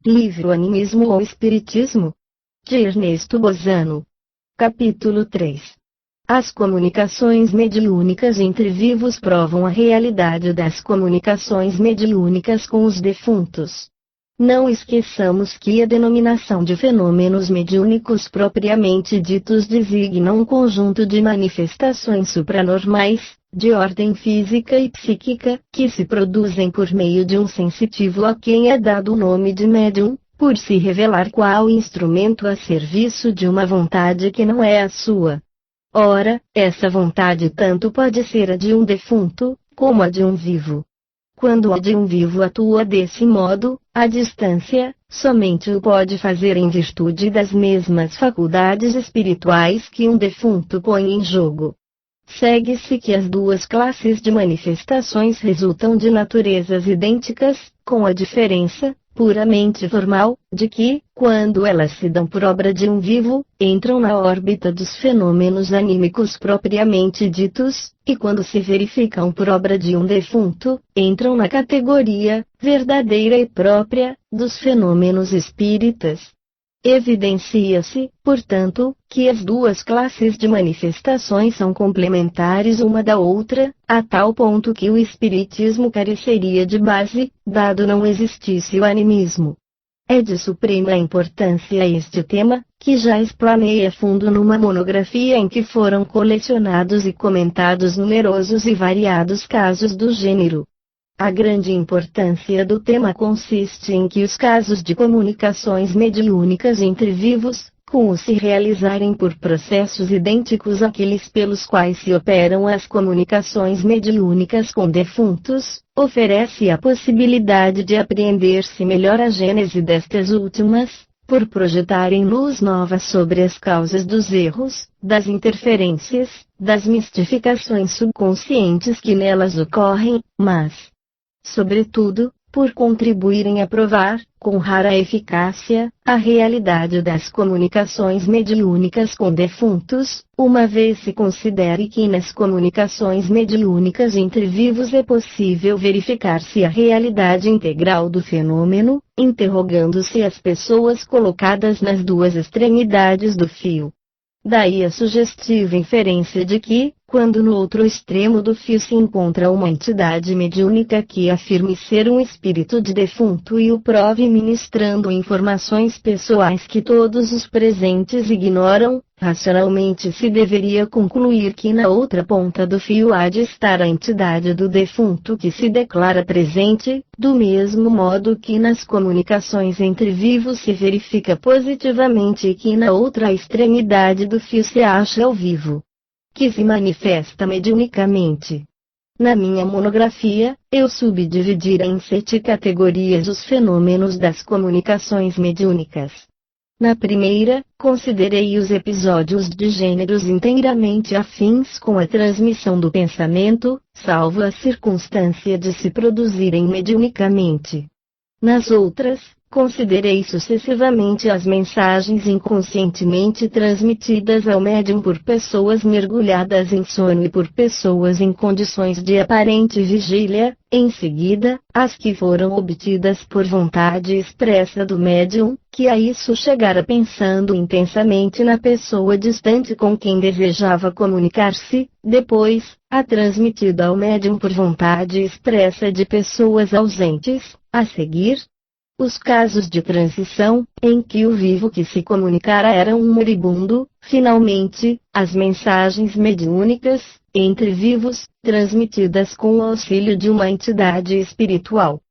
Livro Animismo ou Espiritismo? De Ernesto Bozano. Capítulo 3. As comunicações mediúnicas entre vivos provam a realidade das comunicações mediúnicas com os defuntos. Não esqueçamos que a denominação de fenômenos mediúnicos propriamente ditos designa um conjunto de manifestações supranormais, de ordem física e psíquica, que se produzem por meio de um sensitivo a quem é dado o nome de médium, por se revelar qual instrumento a serviço de uma vontade que não é a sua. Ora, essa vontade tanto pode ser a de um defunto, como a de um vivo. Quando a de um vivo atua desse modo, à distância, somente o pode fazer em virtude das mesmas faculdades espirituais que um defunto põe em jogo. Segue-se que as duas classes de manifestações resultam de naturezas idênticas, com a diferença, puramente formal, de que, quando elas se dão por obra de um vivo, entram na órbita dos fenômenos anímicos propriamente ditos, e quando se verificam por obra de um defunto, entram na categoria, verdadeira e própria, dos fenômenos espíritas. Evidencia-se, portanto, que as duas classes de manifestações são complementares uma da outra, a tal ponto que o espiritismo careceria de base, dado não existisse o animismo. É de suprema importância este tema, que já explanei a fundo numa monografia em que foram colecionados e comentados numerosos e variados casos do gênero. A grande importância do tema consiste em que os casos de comunicações mediúnicas entre vivos, com se realizarem por processos idênticos àqueles pelos quais se operam as comunicações mediúnicas com defuntos, oferece a possibilidade de apreender-se melhor a gênese destas últimas, por projetarem luz nova sobre as causas dos erros, das interferências, das mistificações subconscientes que nelas ocorrem, mas, sobretudo, por contribuírem a provar, com rara eficácia, a realidade das comunicações mediúnicas com defuntos, uma vez se considere que nas comunicações mediúnicas entre vivos é possível verificar-se a realidade integral do fenômeno, interrogando-se as pessoas colocadas nas duas extremidades do fio. Daí a sugestiva inferência de que, quando no outro extremo do fio se encontra uma entidade mediúnica que afirme ser um espírito de defunto e o prove ministrando informações pessoais que todos os presentes ignoram, racionalmente se deveria concluir que na outra ponta do fio há de estar a entidade do defunto que se declara presente, do mesmo modo que nas comunicações entre vivos se verifica positivamente que na outra extremidade do fio se acha o vivo, que se manifesta mediunicamente. Na minha monografia, eu subdividi em 7 categorias os fenômenos das comunicações mediúnicas. Na primeira, considerei os episódios de gêneros inteiramente afins com a transmissão do pensamento, salvo a circunstância de se produzirem mediunicamente. Nas outras, considerei sucessivamente as mensagens inconscientemente transmitidas ao médium por pessoas mergulhadas em sono e por pessoas em condições de aparente vigília, em seguida, as que foram obtidas por vontade expressa do médium, que a isso chegara pensando intensamente na pessoa distante com quem desejava comunicar-se, depois, a transmitida ao médium por vontade expressa de pessoas ausentes, a seguir, os casos de transição, em que o vivo que se comunicara era um moribundo, finalmente, as mensagens mediúnicas, entre vivos, transmitidas com o auxílio de uma entidade espiritual.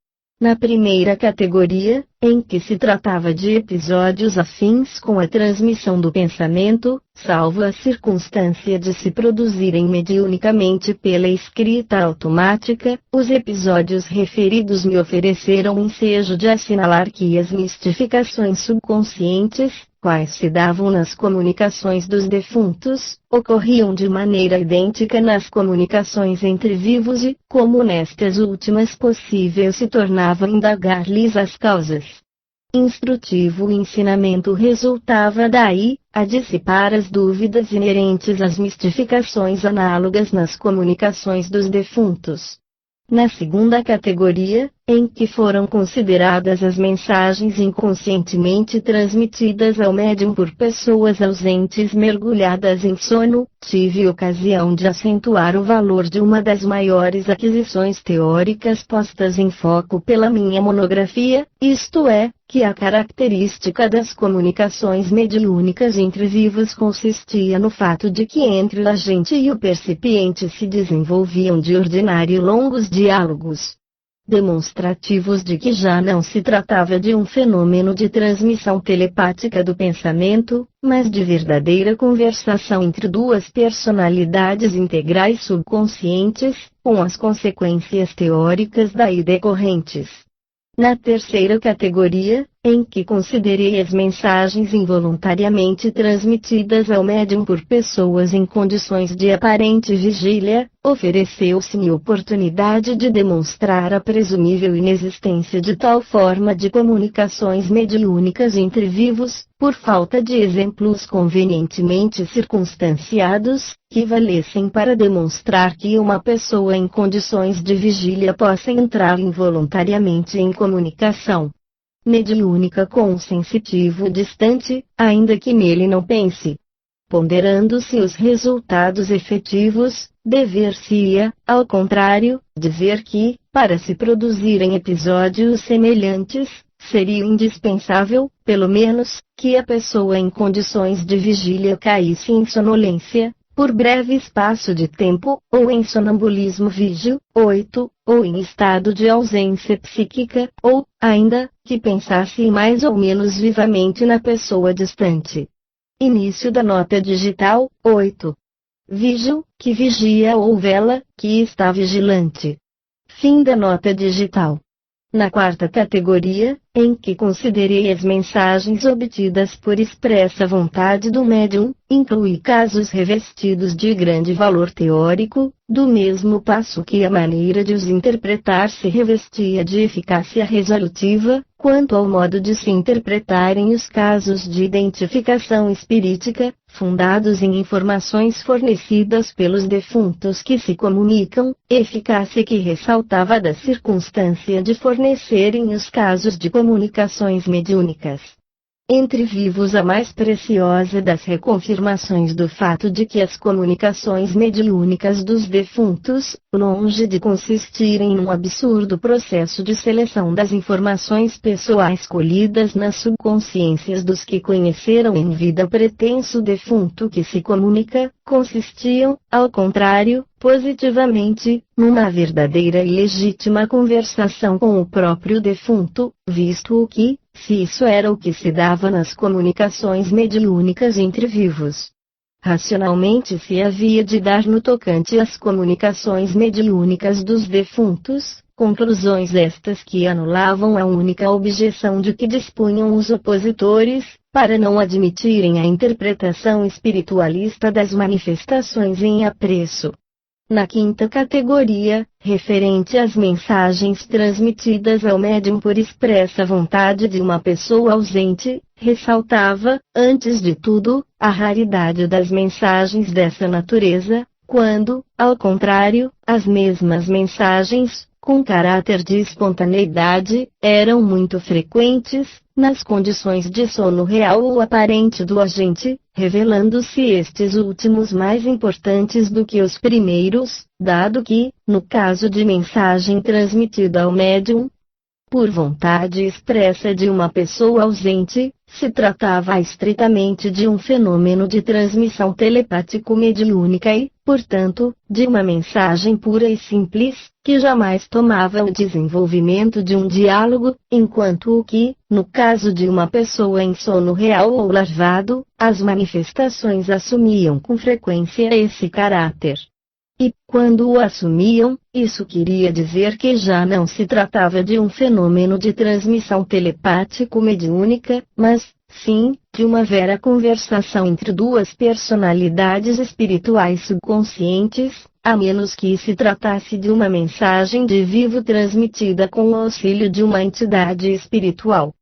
Na primeira categoria, em que se tratava de episódios afins com a transmissão do pensamento, salvo a circunstância de se produzirem mediunicamente pela escrita automática, os episódios referidos me ofereceram o ensejo de assinalar que as mistificações subconscientes, quais se davam nas comunicações dos defuntos, ocorriam de maneira idêntica nas comunicações entre vivos e, como nestas últimas possível se tornava indagar-lhes as causas. Instrutivo o ensinamento resultava daí, a dissipar as dúvidas inerentes às mistificações análogas nas comunicações dos defuntos. Na segunda categoria, em que foram consideradas as mensagens inconscientemente transmitidas ao médium por pessoas ausentes mergulhadas em sono, tive ocasião de acentuar o valor de uma das maiores aquisições teóricas postas em foco pela minha monografia, isto é, que a característica das comunicações mediúnicas entre vivos consistia no fato de que entre o agente e o percipiente se desenvolviam de ordinário longos diálogos, demonstrativos de que já não se tratava de um fenômeno de transmissão telepática do pensamento, mas de verdadeira conversação entre duas personalidades integrais subconscientes, com as consequências teóricas daí decorrentes. Na terceira categoria, em que considerei as mensagens involuntariamente transmitidas ao médium por pessoas em condições de aparente vigília, ofereceu-se-me oportunidade de demonstrar a presumível inexistência de tal forma de comunicações mediúnicas entre vivos, por falta de exemplos convenientemente circunstanciados, que valessem para demonstrar que uma pessoa em condições de vigília possa entrar involuntariamente em comunicação mediúnica com um sensitivo distante, ainda que nele não pense. Ponderando-se os resultados efetivos, dever-se-ia, ao contrário, dizer que, para se produzirem episódios semelhantes, seria indispensável, pelo menos, que a pessoa em condições de vigília caísse em sonolência, por breve espaço de tempo, ou em sonambulismo vígio, 8, ou em estado de ausência psíquica, ou, ainda, que pensasse mais ou menos vivamente na pessoa distante. Início da nota digital, 8. Vígio, que vigia ou vela, que está vigilante. Fim da nota digital. Na quarta categoria, em que considerei as mensagens obtidas por expressa vontade do médium, incluí casos revestidos de grande valor teórico, do mesmo passo que a maneira de os interpretar se revestia de eficácia resolutiva, quanto ao modo de se interpretarem os casos de identificação espirítica, fundados em informações fornecidas pelos defuntos que se comunicam, eficácia que ressaltava da circunstância de fornecerem os casos de comunicações mediúnicas entre vivos a mais preciosa das reconfirmações do fato de que as comunicações mediúnicas dos defuntos, longe de consistirem num absurdo processo de seleção das informações pessoais colhidas nas subconsciências dos que conheceram em vida pretenso defunto que se comunica, consistiam, ao contrário, positivamente, numa verdadeira e legítima conversação com o próprio defunto, visto o que, se isso era o que se dava nas comunicações mediúnicas entre vivos, racionalmente se havia de dar no tocante às comunicações mediúnicas dos defuntos, conclusões estas que anulavam a única objeção de que dispunham os opositores, para não admitirem a interpretação espiritualista das manifestações em apreço. Na quinta categoria, referente às mensagens transmitidas ao médium por expressa vontade de uma pessoa ausente, ressaltava, antes de tudo, a raridade das mensagens dessa natureza, quando, ao contrário, as mesmas mensagens, com caráter de espontaneidade, eram muito frequentes, nas condições de sono real ou aparente do agente, revelando-se estes últimos mais importantes do que os primeiros, dado que, no caso de mensagem transmitida ao médium, por vontade expressa de uma pessoa ausente, se tratava estritamente de um fenômeno de transmissão telepático-mediúnica e, portanto, de uma mensagem pura e simples, que jamais tomava o desenvolvimento de um diálogo, enquanto o que, no caso de uma pessoa em sono real ou larvado, as manifestações assumiam com frequência esse caráter. E, quando o assumiam, isso queria dizer que já não se tratava de um fenômeno de transmissão telepático-mediúnica, mas, sim, de uma vera conversação entre duas personalidades espirituais subconscientes, a menos que se tratasse de uma mensagem de vivo transmitida com o auxílio de uma entidade espiritual.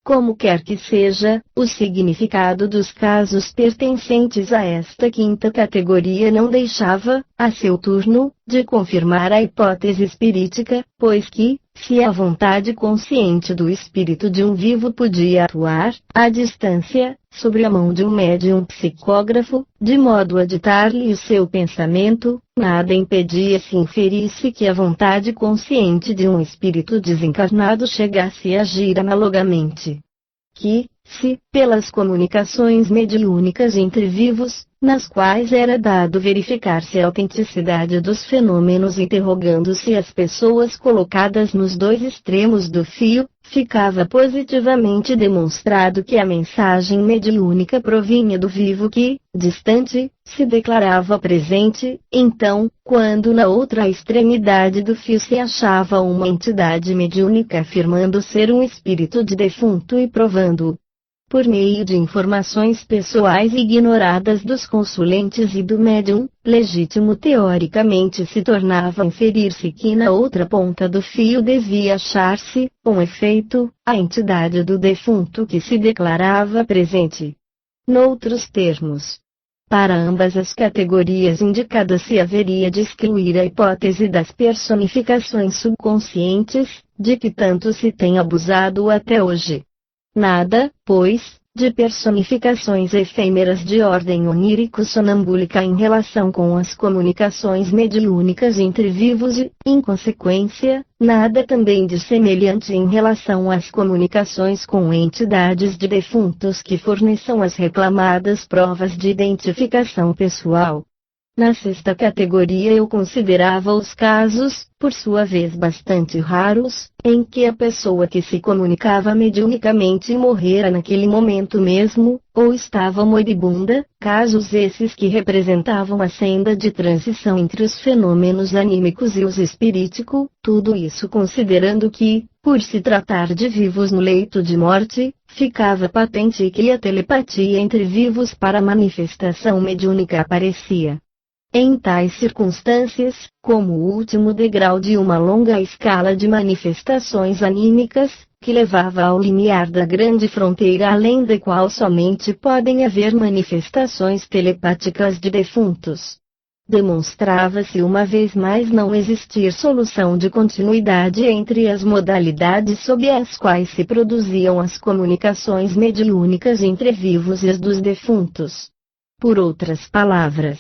Como quer que seja, o significado dos casos pertencentes a esta quinta categoria não deixava, a seu turno, de confirmar a hipótese espirítica, pois que, se a vontade consciente do espírito de um vivo podia atuar, à distância, sobre a mão de um médium psicógrafo, de modo a ditar-lhe o seu pensamento, nada impedia se inferisse que a vontade consciente de um espírito desencarnado chegasse a agir analogamente. Que, se, pelas comunicações mediúnicas entre vivos, nas quais era dado verificar-se a autenticidade dos fenômenos interrogando-se as pessoas colocadas nos dois extremos do fio, ficava positivamente demonstrado que a mensagem mediúnica provinha do vivo que, distante, se declarava presente, então, quando na outra extremidade do fio se achava uma entidade mediúnica afirmando ser um espírito de defunto e provando, por meio de informações pessoais ignoradas dos consulentes e do médium, legítimo teoricamente se tornava inferir-se que na outra ponta do fio devia achar-se, com efeito, a entidade do defunto que se declarava presente. Noutros termos, para ambas as categorias indicadas se haveria de excluir a hipótese das personificações subconscientes, de que tanto se tem abusado até hoje. Nada, pois, de personificações efêmeras de ordem onírico-sonambúlica em relação com as comunicações mediúnicas entre vivos e, em consequência, nada também de semelhante em relação às comunicações com entidades de defuntos que forneçam as reclamadas provas de identificação pessoal. Na sexta categoria eu considerava os casos, por sua vez bastante raros, em que a pessoa que se comunicava mediunicamente morrera naquele momento mesmo, ou estava moribunda, casos esses que representavam a senda de transição entre os fenômenos anímicos e os espirítico, tudo isso considerando que, por se tratar de vivos no leito de morte, ficava patente que a telepatia entre vivos para manifestação mediúnica aparecia. Em tais circunstâncias, como o último degrau de uma longa escala de manifestações anímicas, que levava ao limiar da grande fronteira além da qual somente podem haver manifestações telepáticas de defuntos, demonstrava-se uma vez mais não existir solução de continuidade entre as modalidades sob as quais se produziam as comunicações mediúnicas entre vivos e as dos defuntos. Por outras palavras,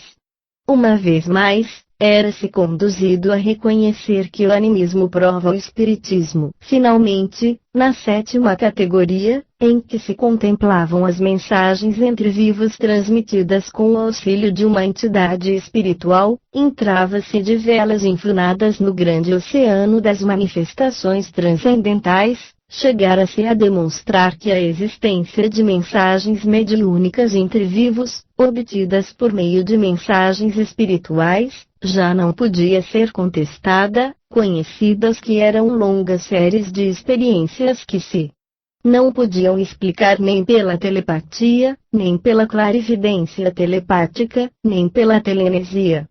uma vez mais, era-se conduzido a reconhecer que o animismo prova o espiritismo. Finalmente, na sétima categoria, em que se contemplavam as mensagens entre vivos transmitidas com o auxílio de uma entidade espiritual, entrava-se de velas enfunadas no grande oceano das manifestações transcendentais. Chegara-se a demonstrar que a existência de mensagens mediúnicas entre vivos, obtidas por meio de mensagens espirituais, já não podia ser contestada, conhecidas que eram longas séries de experiências que se não podiam explicar nem pela telepatia, nem pela clarividência telepática, nem pela telenesia.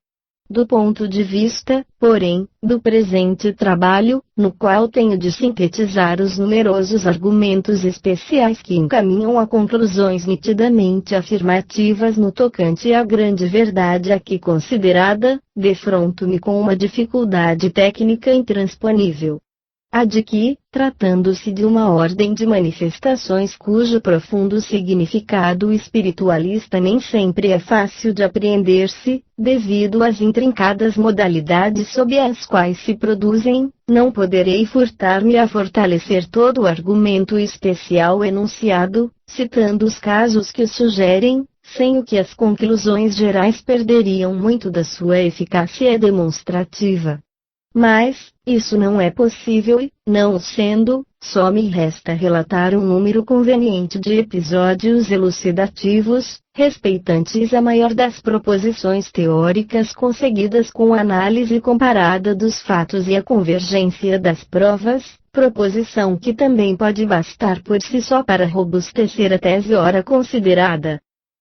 Do ponto de vista, porém, do presente trabalho, no qual tenho de sintetizar os numerosos argumentos especiais que encaminham a conclusões nitidamente afirmativas no tocante à grande verdade aqui considerada, defronto-me com uma dificuldade técnica intransponível. A de que, tratando-se de uma ordem de manifestações cujo profundo significado espiritualista nem sempre é fácil de apreender-se, devido às intrincadas modalidades sob as quais se produzem, não poderei furtar-me a fortalecer todo o argumento especial enunciado, citando os casos que o sugerem, sem o que as conclusões gerais perderiam muito da sua eficácia demonstrativa. Mas, isso não é possível e, não o sendo, só me resta relatar um número conveniente de episódios elucidativos, respeitantes a maior das proposições teóricas conseguidas com a análise comparada dos fatos e a convergência das provas, proposição que também pode bastar por si só para robustecer a tese ora considerada.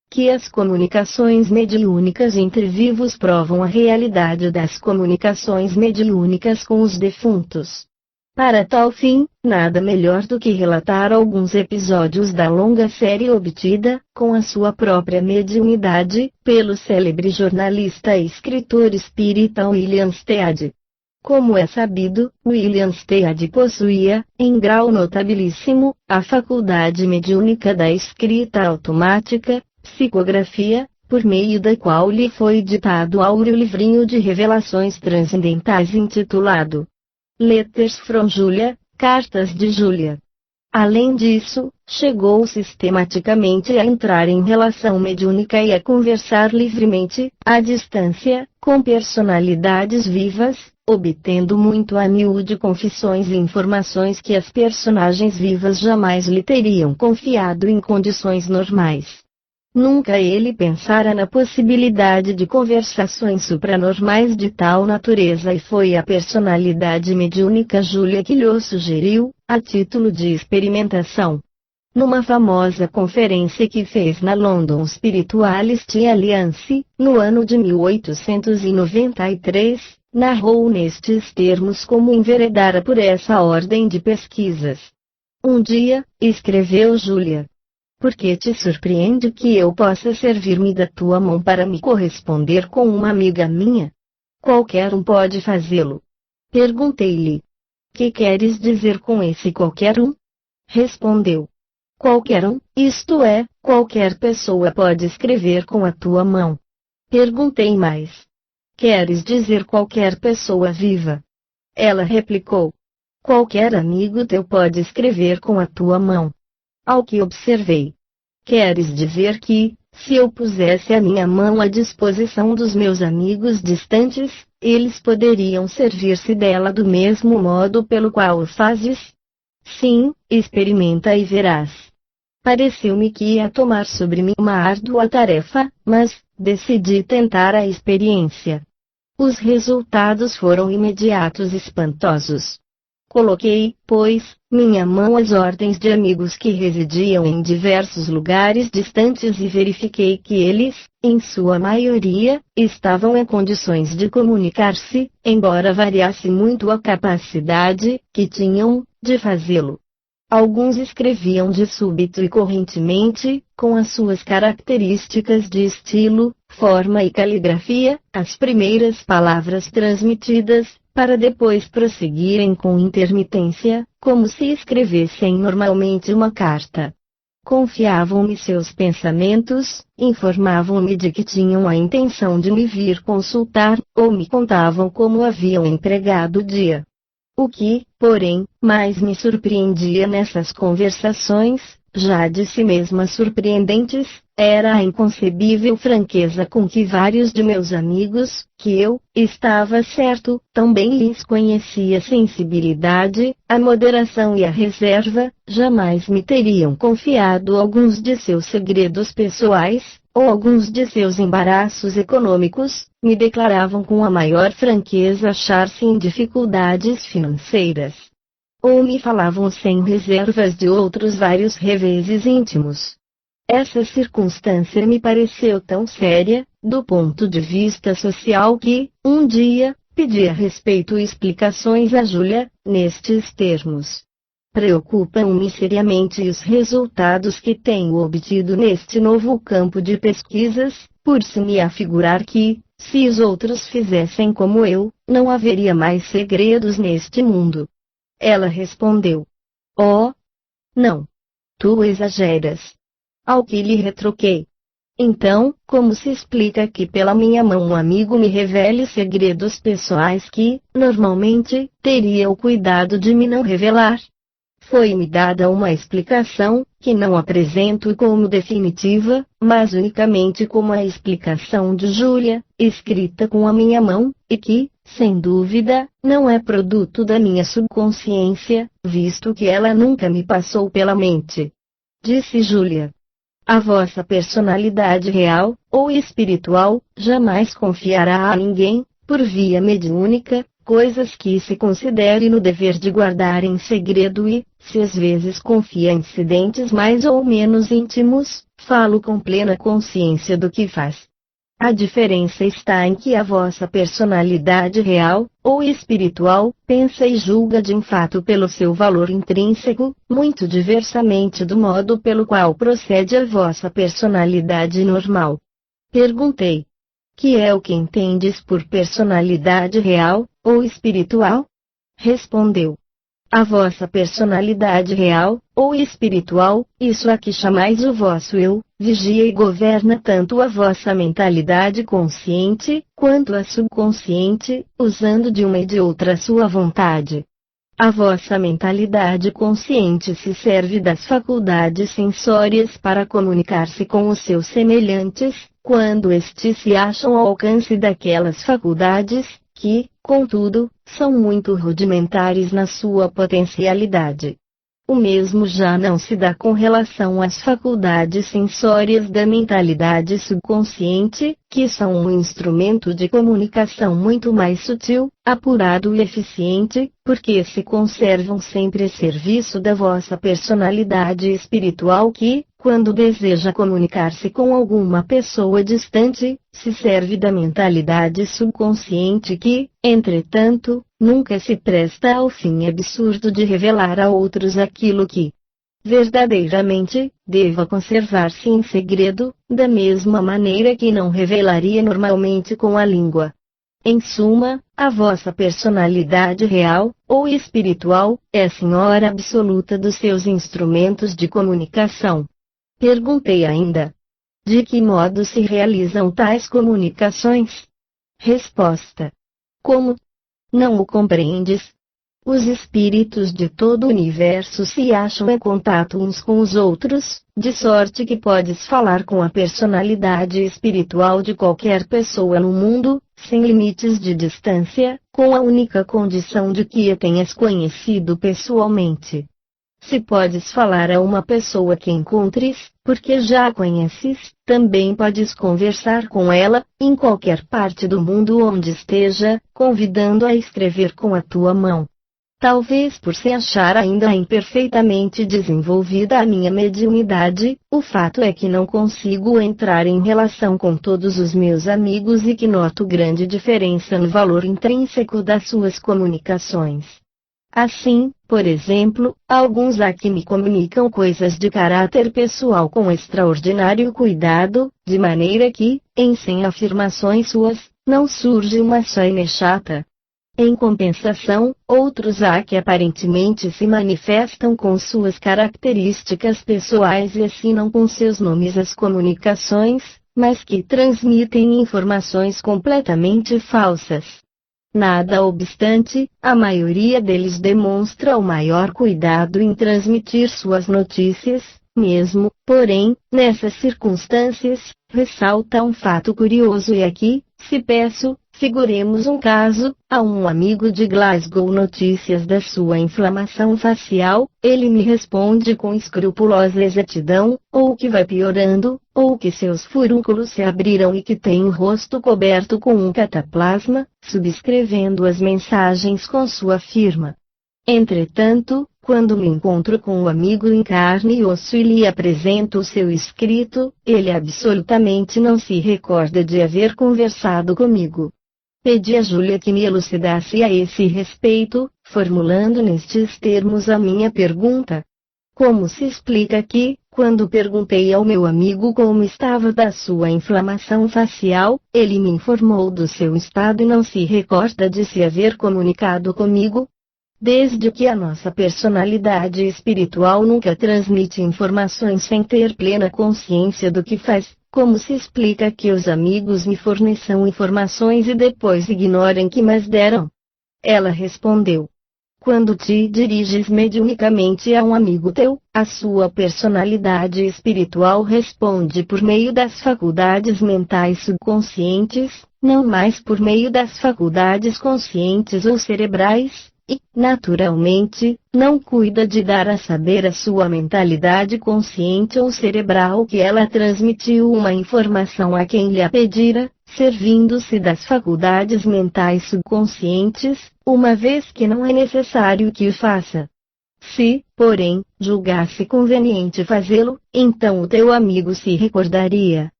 Que as comunicações mediúnicas entre vivos provam a realidade das comunicações mediúnicas com os defuntos. Para tal fim, nada melhor do que relatar alguns episódios da longa série obtida, com a sua própria mediunidade, pelo célebre jornalista e escritor espírita William Stead. Como é sabido, William Stead possuía, em grau notabilíssimo, a faculdade mediúnica da escrita automática, psicografia, por meio da qual lhe foi ditado áureo livrinho de revelações transcendentais intitulado Letters from Julia, Cartas de Júlia. Além disso, chegou sistematicamente a entrar em relação mediúnica e a conversar livremente, à distância, com personalidades vivas, obtendo muito a miúde confissões e informações que as personagens vivas jamais lhe teriam confiado em condições normais. Nunca ele pensara na possibilidade de conversações supranormais de tal natureza e foi a personalidade mediúnica Júlia que lhe sugeriu, a título de experimentação. Numa famosa conferência que fez na London Spiritualist Alliance, no ano de 1893, narrou nestes termos como enveredara por essa ordem de pesquisas. Um dia, escreveu Júlia, porque te surpreende que eu possa servir-me da tua mão para me corresponder com uma amiga minha? Qualquer um pode fazê-lo. Perguntei-lhe. Que queres dizer com esse qualquer um? Respondeu. Qualquer um, isto é, qualquer pessoa pode escrever com a tua mão. Perguntei mais. Queres dizer qualquer pessoa viva? Ela replicou. Qualquer amigo teu pode escrever com a tua mão. Ao que observei. Queres dizer que, se eu pusesse a minha mão à disposição dos meus amigos distantes, eles poderiam servir-se dela do mesmo modo pelo qual o fazes? Sim, experimenta e verás. Pareceu-me que ia tomar sobre mim uma árdua tarefa, mas decidi tentar a experiência. Os resultados foram imediatos e espantosos. Coloquei, pois, minha mão às ordens de amigos que residiam em diversos lugares distantes e verifiquei que eles, em sua maioria, estavam em condições de comunicar-se, embora variasse muito a capacidade que tinham de fazê-lo. Alguns escreviam de súbito e correntemente, com as suas características de estilo, forma e caligrafia, as primeiras palavras transmitidas, para depois prosseguirem com intermitência, como se escrevessem normalmente uma carta. Confiavam-me seus pensamentos, informavam-me de que tinham a intenção de me vir consultar, ou me contavam como haviam empregado o dia. O que, porém, mais me surpreendia nessas conversações, já de si mesmas surpreendentes, era a inconcebível franqueza com que vários de meus amigos, que eu, estava certo, também lhes conhecia a sensibilidade, a moderação e a reserva, jamais me teriam confiado alguns de seus segredos pessoais, ou alguns de seus embaraços econômicos, me declaravam com a maior franqueza achar-se em dificuldades financeiras. Ou me falavam sem reservas de outros vários reveses íntimos. Essa circunstância me pareceu tão séria, do ponto de vista social que, um dia, pedi a respeito explicações a Júlia, nestes termos. Preocupam-me seriamente os resultados que tenho obtido neste novo campo de pesquisas, por se me afigurar que, se os outros fizessem como eu, não haveria mais segredos neste mundo. Ela respondeu. Oh! Não! Tu exageras. Ao que lhe retruquei. Então, como se explica que pela minha mão um amigo me revele segredos pessoais que, normalmente, teria o cuidado de me não revelar? Foi-me dada uma explicação, que não apresento como definitiva, mas unicamente como a explicação de Júlia, escrita com a minha mão, e que, sem dúvida, não é produto da minha subconsciência, visto que ela nunca me passou pela mente. Disse Júlia. A vossa personalidade real, ou espiritual, jamais confiará a ninguém, por via mediúnica, coisas que se considere no dever de guardar em segredo e, se às vezes confia em incidentes mais ou menos íntimos, falo com plena consciência do que faz. A diferença está em que a vossa personalidade real, ou espiritual, pensa e julga de um fato pelo seu valor intrínseco, muito diversamente do modo pelo qual procede a vossa personalidade normal. Perguntei. Que é o que entendes por personalidade real, ou espiritual? Respondeu: a vossa personalidade real, ou espiritual, isso a que chamais o vosso eu, vigia e governa tanto a vossa mentalidade consciente, quanto a subconsciente, usando de uma e de outra sua vontade. A vossa mentalidade consciente se serve das faculdades sensórias para comunicar-se com os seus semelhantes, quando estes se acham ao alcance daquelas faculdades, que, contudo, são muito rudimentares na sua potencialidade. O mesmo já não se dá com relação às faculdades sensórias da mentalidade subconsciente, que são um instrumento de comunicação muito mais sutil, apurado e eficiente, porque se conservam sempre a serviço da vossa personalidade espiritual que, quando deseja comunicar-se com alguma pessoa distante, se serve da mentalidade subconsciente que, entretanto, nunca se presta ao fim absurdo de revelar a outros aquilo que verdadeiramente deva conservar-se em segredo, da mesma maneira que não revelaria normalmente com a língua. Em suma, a vossa personalidade real, ou espiritual, é a senhora absoluta dos seus instrumentos de comunicação. Perguntei ainda: de que modo se realizam tais comunicações? Resposta: como? Não o compreendes? Os espíritos de todo o universo se acham em contato uns com os outros, de sorte que podes falar com a personalidade espiritual de qualquer pessoa no mundo, sem limites de distância, com a única condição de que a tenhas conhecido pessoalmente. Se podes falar a uma pessoa que encontres, porque já a conheces, também podes conversar com ela, em qualquer parte do mundo onde esteja, convidando-a a escrever com a tua mão. Talvez por se achar ainda imperfeitamente desenvolvida a minha mediunidade, o fato é que não consigo entrar em relação com todos os meus amigos e que noto grande diferença no valor intrínseco das suas comunicações. Assim, por exemplo, alguns há que me comunicam coisas de caráter pessoal com extraordinário cuidado, de maneira que, em 100 afirmações suas, não surge uma só inexata. Em compensação, outros há que aparentemente se manifestam com suas características pessoais e assinam com seus nomes as comunicações, mas que transmitem informações completamente falsas. Nada obstante, a maioria deles demonstra o maior cuidado em transmitir suas notícias, mesmo, porém, nessas circunstâncias, ressalta um fato curioso e aqui, se peço, figuremos um caso, a um amigo de Glasgow notícias da sua inflamação facial, ele me responde com escrupulosa exatidão, ou que vai piorando, ou que seus furúnculos se abriram e que tem o rosto coberto com um cataplasma, subscrevendo as mensagens com sua firma. Entretanto, quando me encontro com o amigo em carne e osso e lhe apresento o seu escrito, ele absolutamente não se recorda de haver conversado comigo. Pedi a Júlia que me elucidasse a esse respeito, formulando nestes termos a minha pergunta. Como se explica que, quando perguntei ao meu amigo como estava da sua inflamação facial, ele me informou do seu estado e não se recorda de se haver comunicado comigo? Desde que a nossa personalidade espiritual nunca transmite informações sem ter plena consciência do que faz, como se explica que os amigos me forneçam informações e depois ignorem que mas deram? Ela respondeu: quando te diriges mediunicamente a um amigo teu, a sua personalidade espiritual responde por meio das faculdades mentais subconscientes, não mais por meio das faculdades conscientes ou cerebrais. E, naturalmente, não cuida de dar a saber à sua mentalidade consciente ou cerebral que ela transmitiu uma informação a quem lhe a pedira, servindo-se das faculdades mentais subconscientes, uma vez que não é necessário que o faça. Se, porém, julgasse conveniente fazê-lo, então o teu amigo se recordaria.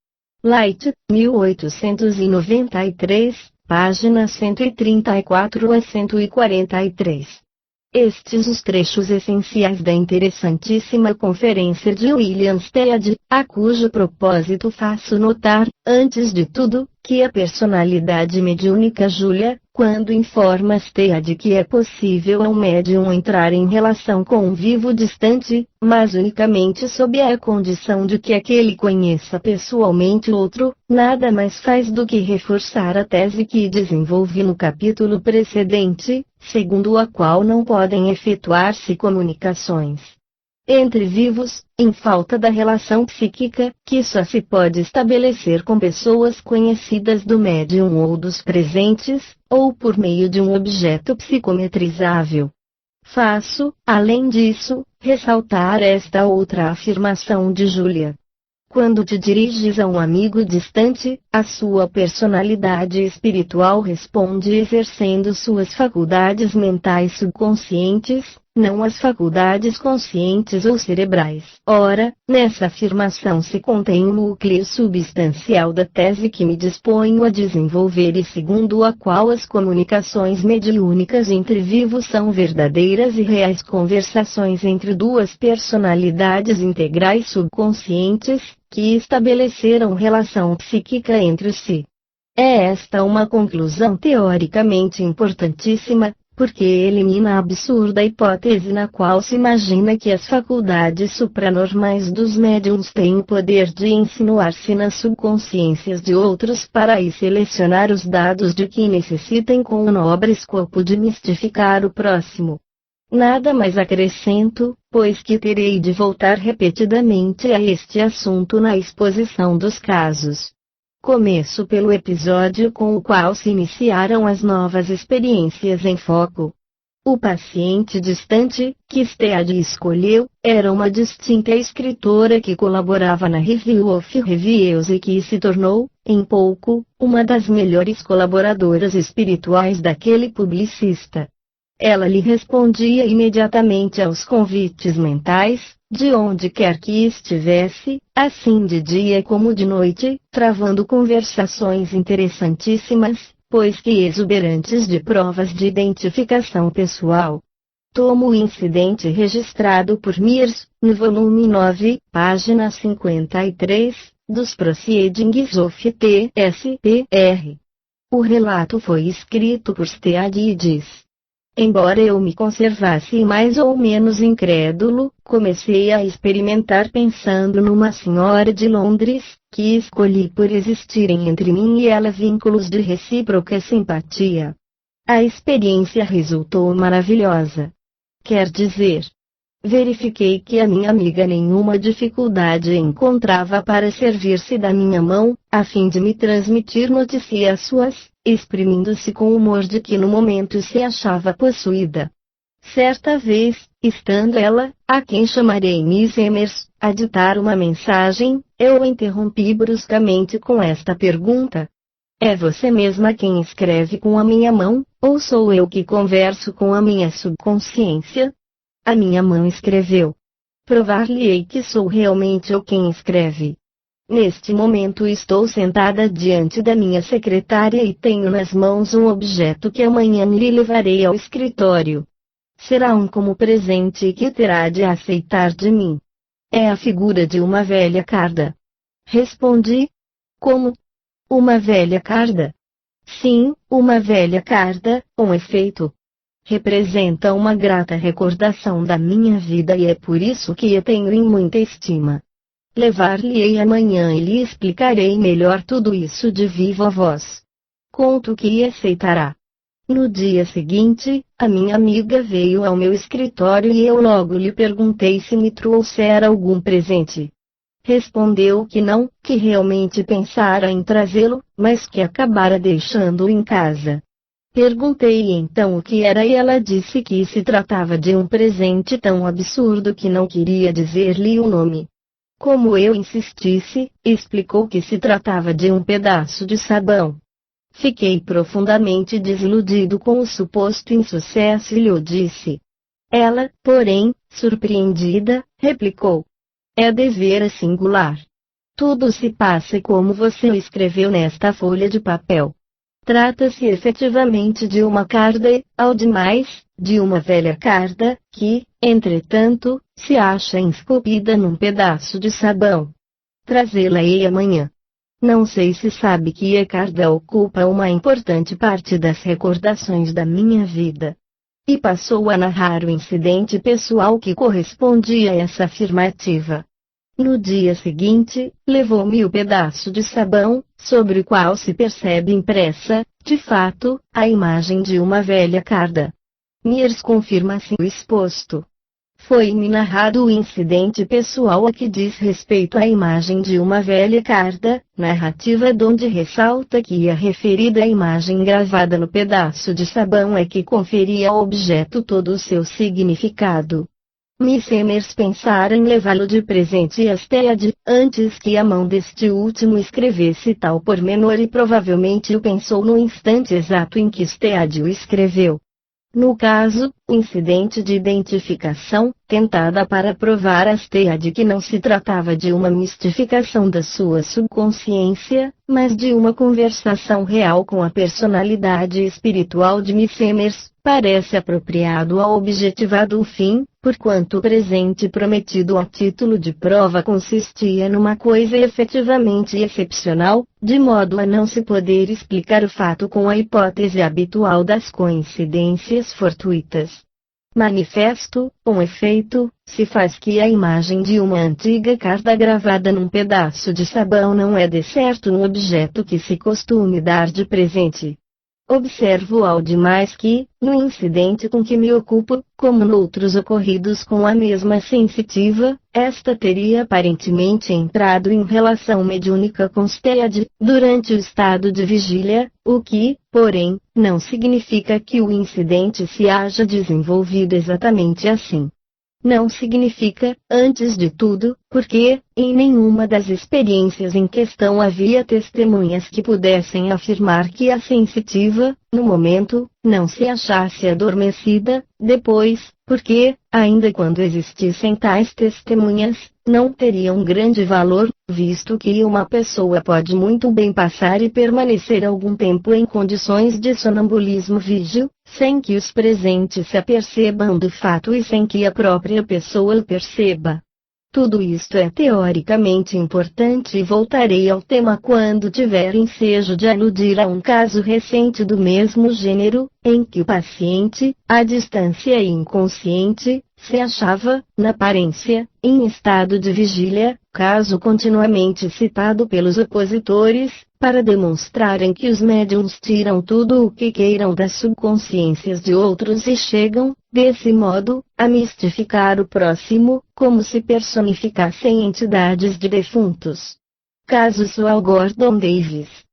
Light, 1893. Página 134 a 143. Estes os trechos essenciais da interessantíssima conferência de William Stead, a cujo propósito faço notar, antes de tudo, que a personalidade mediúnica Júlia, quando informa Stead que é possível ao médium entrar em relação com um vivo distante, mas unicamente sob a condição de que aquele conheça pessoalmente outro, nada mais faz do que reforçar a tese que desenvolvi no capítulo precedente, segundo a qual não podem efetuar-se comunicações entre vivos, em falta da relação psíquica, que só se pode estabelecer com pessoas conhecidas do médium ou dos presentes, ou por meio de um objeto psicometrizável. Faço, além disso, ressaltar esta outra afirmação de Júlia. Quando te diriges a um amigo distante, a sua personalidade espiritual responde exercendo suas faculdades mentais subconscientes, não as faculdades conscientes ou cerebrais. Ora, nessa afirmação se contém o núcleo substancial da tese que me disponho a desenvolver e segundo a qual as comunicações mediúnicas entre vivos são verdadeiras e reais conversações entre duas personalidades integrais subconscientes, que estabeleceram relação psíquica entre si. É esta uma conclusão teoricamente importantíssima, porque elimina a absurda hipótese na qual se imagina que as faculdades supranormais dos médiums têm o poder de insinuar-se nas subconsciências de outros para aí selecionar os dados de que necessitem com o nobre escopo de mistificar o próximo. Nada mais acrescento, pois que terei de voltar repetidamente a este assunto na exposição dos casos. Começo pelo episódio com o qual se iniciaram as novas experiências em foco. O paciente distante, que Stead escolheu, era uma distinta escritora que colaborava na Review of Reviews e que se tornou, em pouco, uma das melhores colaboradoras espirituais daquele publicista. Ela lhe respondia imediatamente aos convites mentais, de onde quer que estivesse, assim de dia como de noite, travando conversações interessantíssimas, pois que exuberantes de provas de identificação pessoal. Tomo o incidente registrado por Mears, no volume 9, página 53, dos Proceedings of TSPR. O relato foi escrito por Stead e diz: embora eu me conservasse mais ou menos incrédulo, comecei a experimentar pensando numa senhora de Londres, que escolhi por existirem entre mim e ela vínculos de recíproca simpatia. A experiência resultou maravilhosa. Quer dizer, verifiquei que a minha amiga nenhuma dificuldade encontrava para servir-se da minha mão, a fim de me transmitir notícias suas, exprimindo-se com o humor de que no momento se achava possuída. Certa vez, estando ela, a quem chamarei Miss Emers, a ditar uma mensagem, eu a interrompi bruscamente com esta pergunta: é você mesma quem escreve com a minha mão, ou sou eu que converso com a minha subconsciência? A minha mão escreveu. Provar-lhe-ei que sou realmente eu quem escreve. Neste momento estou sentada diante da minha secretária e tenho nas mãos um objeto que amanhã lhe levarei ao escritório. Será um como presente que terá de aceitar de mim. É a figura de uma velha carda. Respondi. Como? Uma velha carda? Sim, uma velha carda, com efeito. Representa uma grata recordação da minha vida e é por isso que a tenho em muita estima. Levar-lhe-ei amanhã e lhe explicarei melhor tudo isso de viva voz. Conto que aceitará. No dia seguinte, a minha amiga veio ao meu escritório e eu logo lhe perguntei se me trouxera algum presente. Respondeu que não, que realmente pensara em trazê-lo, mas que acabara deixando-o em casa. Perguntei então o que era e ela disse que se tratava de um presente tão absurdo que não queria dizer-lhe o nome. Como eu insistisse, explicou que se tratava de um pedaço de sabão. Fiquei profundamente desiludido com o suposto insucesso e lhe disse. Ela, porém, surpreendida, replicou: é deveras singular. Tudo se passa como você o escreveu nesta folha de papel. trata-se efetivamente de uma carda, ao demais, de uma velha carda, que, entretanto, se acha esculpida num pedaço de sabão. Trazê-la-ei amanhã. Não sei se sabe que a carda ocupa uma importante parte das recordações da minha vida. E passou a narrar o incidente pessoal que correspondia a essa afirmativa. No dia seguinte, levou-me o pedaço de sabão, sobre o qual se percebe impressa, de fato, a imagem de uma velha carda. Mears confirma-se o exposto. Foi-me narrado o incidente pessoal a que diz respeito à imagem de uma velha carda, narrativa donde ressalta que a referida imagem gravada no pedaço de sabão é que conferia ao objeto todo o seu significado. Miss Emers pensara em levá-lo de presente a Stead, antes que a mão deste último escrevesse tal pormenor e provavelmente o pensou no instante exato em que Stead o escreveu. No caso, o incidente de identificação, tentada para provar a Stead que não se tratava de uma mistificação da sua subconsciência, mas de uma conversação real com a personalidade espiritual de Miss Emers, parece apropriado ao objetivado fim, porquanto o presente prometido a título de prova consistia numa coisa efetivamente excepcional, de modo a não se poder explicar o fato com a hipótese habitual das coincidências fortuitas. Manifesto, com efeito, se faz que a imagem de uma antiga carta gravada num pedaço de sabão não é de certo um objeto que se costume dar de presente. Observo ao demais que, no incidente com que me ocupo, como noutros ocorridos com a mesma sensitiva, esta teria aparentemente entrado em relação mediúnica com Stead, durante o estado de vigília, o que, porém, não significa que o incidente se haja desenvolvido exatamente assim. Não significa, antes de tudo, porque, em nenhuma das experiências em questão havia testemunhas que pudessem afirmar que a sensitiva, no momento, não se achasse adormecida, depois, porque, ainda quando existissem tais testemunhas, não teriam grande valor, visto que uma pessoa pode muito bem passar e permanecer algum tempo em condições de sonambulismo vígil, sem que os presentes se apercebam do fato e sem que a própria pessoa o perceba. Tudo isto é teoricamente importante e voltarei ao tema quando tiver ensejo de aludir a um caso recente do mesmo gênero, em que o paciente, à distância e inconsciente, se achava, na aparência, em estado de vigília, caso continuamente citado pelos opositores, para demonstrarem que os médiuns tiram tudo o que queiram das subconsciências de outros e chegam, desse modo, a mistificar o próximo, como se personificassem entidades de defuntos. Caso Sewell Gordon Davis.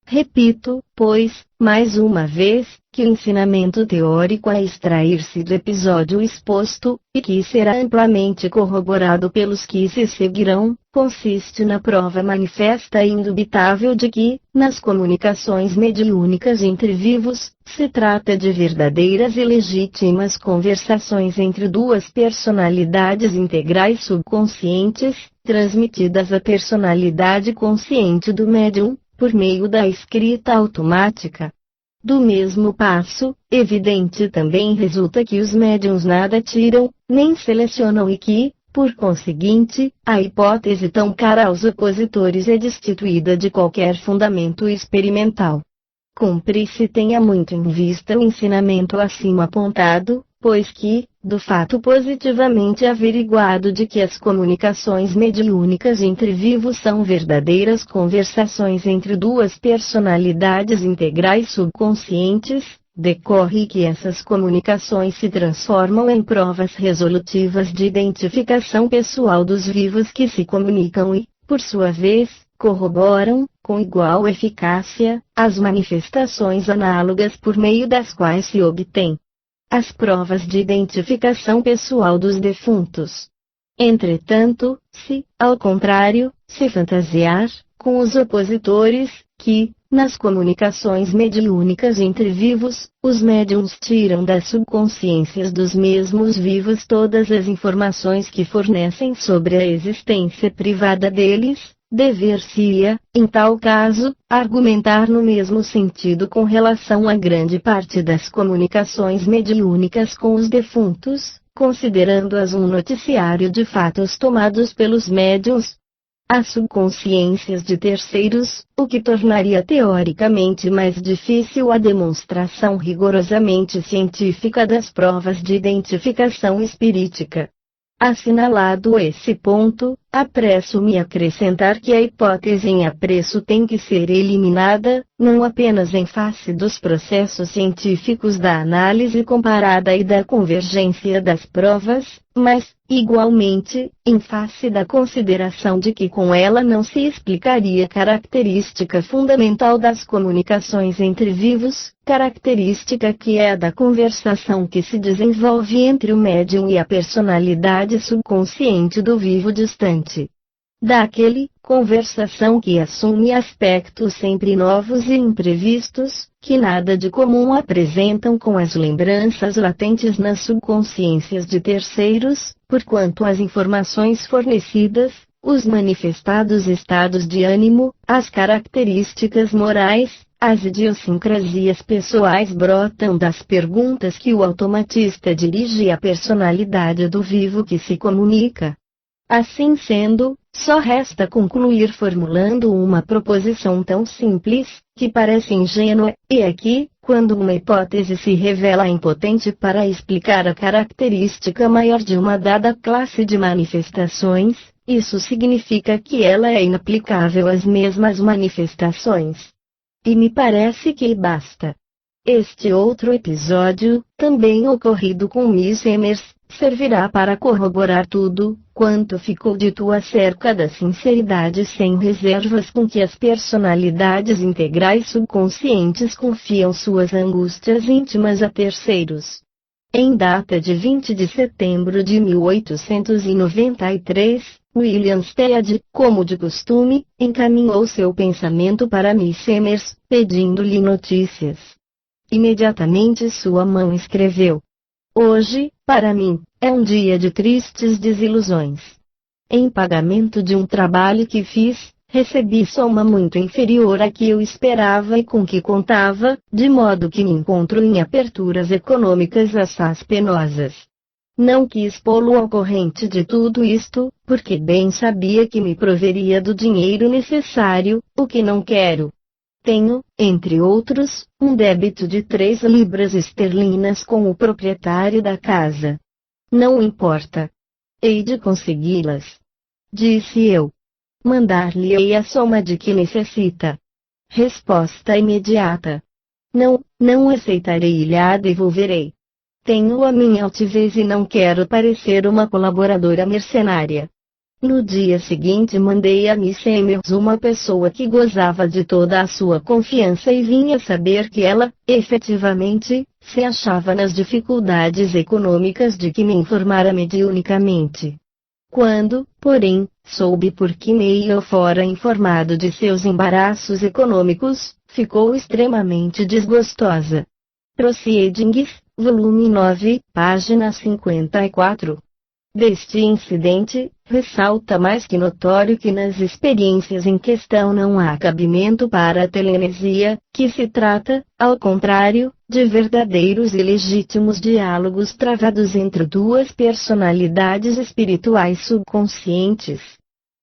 Repito, pois, mais uma vez, que o ensinamento teórico a extrair-se do episódio exposto, e que será amplamente corroborado pelos que se seguirão, consiste na prova manifesta e indubitável de que, nas comunicações mediúnicas entre vivos, se trata de verdadeiras e legítimas conversações entre duas personalidades integrais subconscientes, transmitidas à personalidade consciente do médium, por meio da escrita automática. Do mesmo passo, evidente também resulta que os médiuns nada tiram, nem selecionam e que, por conseguinte, a hipótese tão cara aos opositores é destituída de qualquer fundamento experimental. Cumpre-se tenha muito em vista o ensinamento acima apontado, pois que, do fato positivamente averiguado de que as comunicações mediúnicas entre vivos são verdadeiras conversações entre duas personalidades integrais subconscientes, decorre que essas comunicações se transformam em provas resolutivas de identificação pessoal dos vivos que se comunicam e, por sua vez, corroboram, com igual eficácia, as manifestações análogas por meio das quais se obtém as provas de identificação pessoal dos defuntos. Entretanto, se, ao contrário, se fantasiar, com os opositores, que, nas comunicações mediúnicas entre vivos, os médiuns tiram das subconsciências dos mesmos vivos todas as informações que fornecem sobre a existência privada deles, dever-se-ia, em tal caso, argumentar no mesmo sentido com relação a grande parte das comunicações mediúnicas com os defuntos, considerando-as um noticiário de fatos tomados pelos médiuns, as subconsciências de terceiros, o que tornaria teoricamente mais difícil a demonstração rigorosamente científica das provas de identificação espirítica. Assinalado esse ponto, apresso-me a acrescentar que a hipótese em apreço tem que ser eliminada, não apenas em face dos processos científicos da análise comparada e da convergência das provas, mas, igualmente, em face da consideração de que com ela não se explicaria característica fundamental das comunicações entre vivos, característica que é a da conversação que se desenvolve entre o médium e a personalidade subconsciente do vivo distante. Daquele, conversação que assume aspectos sempre novos e imprevistos, que nada de comum apresentam com as lembranças latentes nas subconsciências de terceiros, porquanto as informações fornecidas, os manifestados estados de ânimo, as características morais, as idiosincrasias pessoais brotam das perguntas que o automatista dirige à personalidade do vivo que se comunica. Assim sendo, só resta concluir formulando uma proposição tão simples, que parece ingênua, e aqui, quando uma hipótese se revela impotente para explicar a característica maior de uma dada classe de manifestações, isso significa que ela é inaplicável às mesmas manifestações. E me parece que basta. Este outro episódio, também ocorrido com Miss Emers, servirá para corroborar tudo quanto ficou dito acerca da sinceridade sem reservas com que as personalidades integrais subconscientes confiam suas angústias íntimas a terceiros. Em data de 20 de setembro de 1893, William Stead, como de costume, encaminhou seu pensamento para Miss Emers, pedindo-lhe notícias. Imediatamente sua mão escreveu: "Hoje, para mim, é um dia de tristes desilusões. Em pagamento de um trabalho que fiz, recebi soma muito inferior à que eu esperava e com que contava, de modo que me encontro em aperturas econômicas assaz penosas. Não quis pô-lo ao corrente de tudo isto, porque bem sabia que me proveria do dinheiro necessário, o que não quero. Tenho, entre outros, um débito de 3 libras esterlinas com o proprietário da casa. Não importa. Hei de consegui-las. Disse eu. Mandar-lhe-ei a soma de que necessita. Resposta imediata. Não aceitarei e lhe devolverei. Tenho a minha altivez e não quero parecer uma colaboradora mercenária. No dia seguinte mandei a Miss Emers uma pessoa que gozava de toda a sua confiança e vinha saber que ela, efetivamente, se achava nas dificuldades econômicas de que me informara mediunicamente. Quando, porém, soube por que meio fora informado de seus embaraços econômicos, ficou extremamente desgostosa. Proceedings, volume 9, página 54. Deste incidente, ressalta mais que notório que nas experiências em questão não há cabimento para a telenesia, que se trata, ao contrário, de verdadeiros e legítimos diálogos travados entre duas personalidades espirituais subconscientes.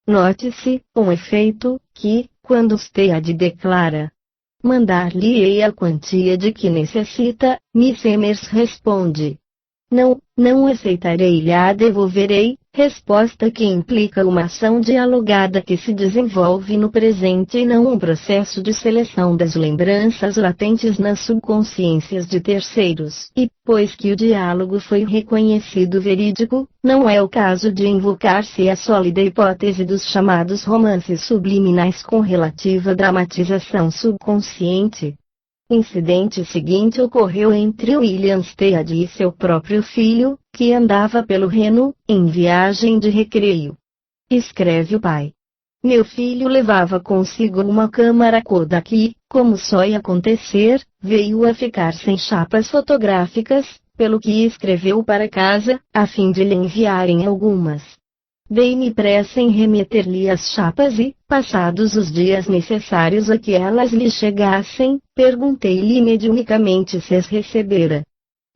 Note-se, com efeito, que, quando Stead declara mandar-lhe-ei a quantia de que necessita, Miss Emers responde: Não aceitarei e lhe devolverei, resposta que implica uma ação dialogada que se desenvolve no presente e não um processo de seleção das lembranças latentes nas subconsciências de terceiros. E, pois que o diálogo foi reconhecido verídico, não é o caso de invocar-se a sólida hipótese dos chamados romances subliminais com relativa dramatização subconsciente. O incidente seguinte ocorreu entre William Stead e seu próprio filho, que andava pelo Reno, em viagem de recreio. Escreve o pai. Meu filho levava consigo uma câmara Kodak e, como só ia acontecer, veio a ficar sem chapas fotográficas, pelo que escreveu para casa, a fim de lhe enviarem algumas. Dei-me pressa em remeter-lhe as chapas e, passados os dias necessários a que elas lhe chegassem, perguntei-lhe mediunicamente se as recebera.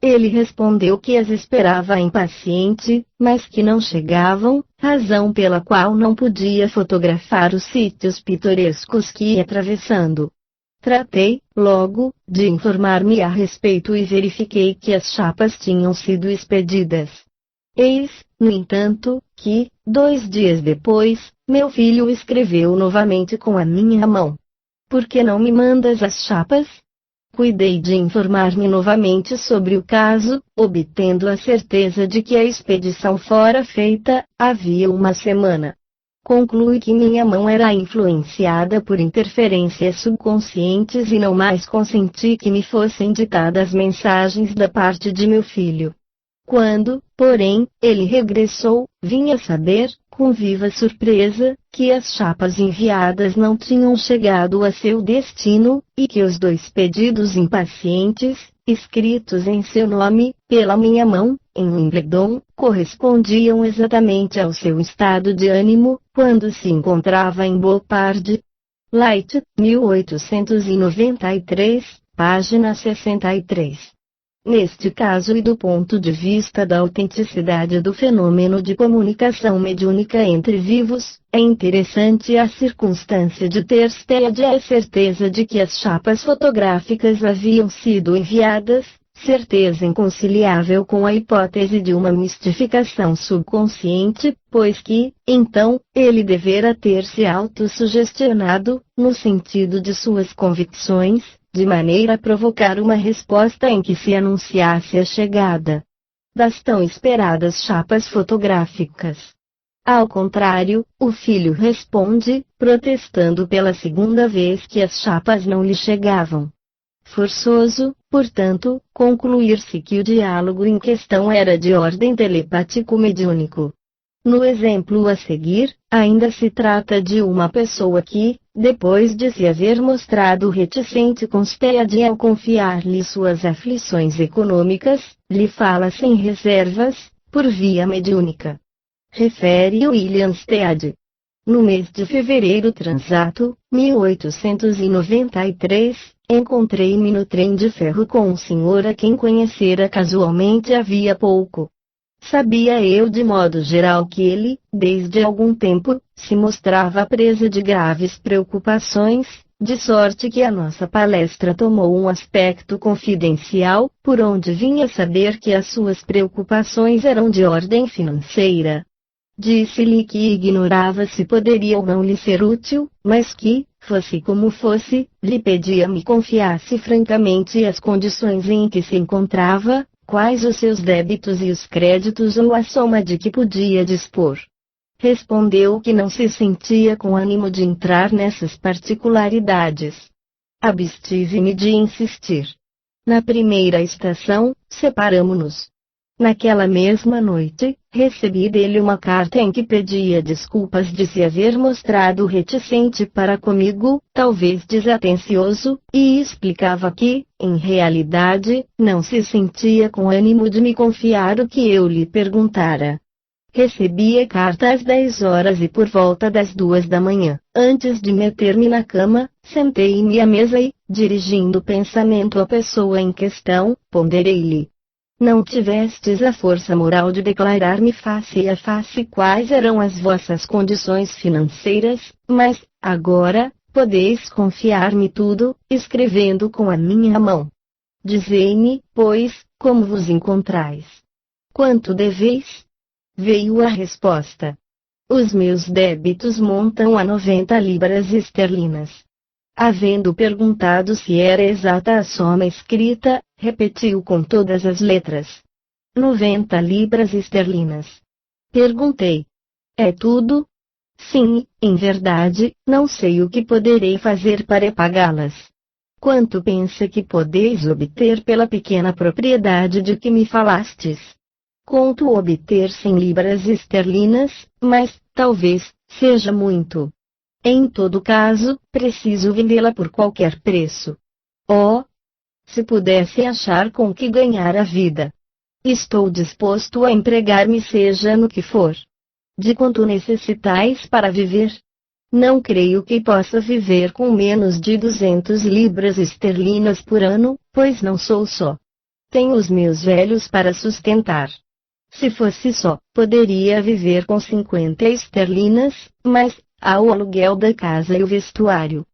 Ele respondeu que as esperava impaciente, mas que não chegavam, razão pela qual não podia fotografar os sítios pitorescos que ia atravessando. Tratei, logo, de informar-me a respeito e verifiquei que as chapas tinham sido expedidas. Eis, no entanto, que, 2 dias depois, meu filho escreveu novamente com a minha mão. Por que não me mandas as chapas? Cuidei de informar-me novamente sobre o caso, obtendo a certeza de que a expedição fora feita, havia uma semana. Conclui que minha mão era influenciada por interferências subconscientes e não mais consenti que me fossem ditadas mensagens da parte de meu filho. Quando, porém, ele regressou, vim a saber, com viva surpresa, que as chapas enviadas não tinham chegado a seu destino, e que os 2 pedidos impacientes, escritos em seu nome, pela minha mão, em Wimbledon, correspondiam exatamente ao seu estado de ânimo, quando se encontrava em Beaupard. Light, 1893, página 63. Neste caso e do ponto de vista da autenticidade do fenômeno de comunicação mediúnica entre vivos, é interessante a circunstância de ter Stead a certeza de que as chapas fotográficas haviam sido enviadas, certeza inconciliável com a hipótese de uma mistificação subconsciente, pois que, então, ele devera ter se autossugestionado, no sentido de suas convicções, de maneira a provocar uma resposta em que se anunciasse a chegada das tão esperadas chapas fotográficas. Ao contrário, o filho responde, protestando pela segunda vez que as chapas não lhe chegavam. Forçoso, portanto, concluir-se que o diálogo em questão era de ordem telepático-mediúnico. No exemplo a seguir, ainda se trata de uma pessoa que, depois de se haver mostrado reticente com Stead ao confiar-lhe suas aflições econômicas, lhe fala sem reservas, por via mediúnica. Refere William Stead. No mês de fevereiro transato, 1893, encontrei-me no trem de ferro com um senhor a quem conhecera casualmente havia pouco. Sabia eu de modo geral que ele, desde algum tempo, se mostrava presa de graves preocupações, de sorte que a nossa palestra tomou um aspecto confidencial, por onde vinha saber que as suas preocupações eram de ordem financeira. Disse-lhe que ignorava se poderia ou não lhe ser útil, mas que, fosse como fosse, lhe pedia me confiasse francamente as condições em que se encontrava, quais os seus débitos e os créditos ou a soma de que podia dispor. Respondeu que não se sentia com ânimo de entrar nessas particularidades. Abstive-me de insistir. Na primeira estação, separamo-nos. Naquela mesma noite, recebi dele uma carta em que pedia desculpas de se haver mostrado reticente para comigo, talvez desatencioso, e explicava que, em realidade, não se sentia com ânimo de me confiar o que eu lhe perguntara. Recebi a carta às 10 horas e por volta das 2 da manhã, antes de meter-me na cama, sentei-me à mesa e, dirigindo o pensamento à pessoa em questão, ponderei-lhe. Não tivestes a força moral de declarar-me face a face quais eram as vossas condições financeiras, mas, agora, podeis confiar-me tudo, escrevendo com a minha mão. Dizei-me, pois, como vos encontrais. Quanto deveis? Veio a resposta. Os meus débitos montam a 90 libras esterlinas. Havendo perguntado se era exata a soma escrita, repetiu com todas as letras. 90 libras esterlinas. Perguntei. É tudo? Sim, em verdade, não sei o que poderei fazer para pagá-las. Quanto pensa que podeis obter pela pequena propriedade de que me falastes? Conto obter 100 libras esterlinas, mas, talvez, seja muito. Em todo caso, preciso vendê-la por qualquer preço. Oh! Se pudesse achar com que ganhar a vida. Estou disposto a empregar-me seja no que for. De quanto necessitais para viver? Não creio que possa viver com menos de 200 libras esterlinas por ano, pois não sou só. Tenho os meus velhos para sustentar. Se fosse só, poderia viver com 50 esterlinas, mas há o aluguel da casa e o vestuário.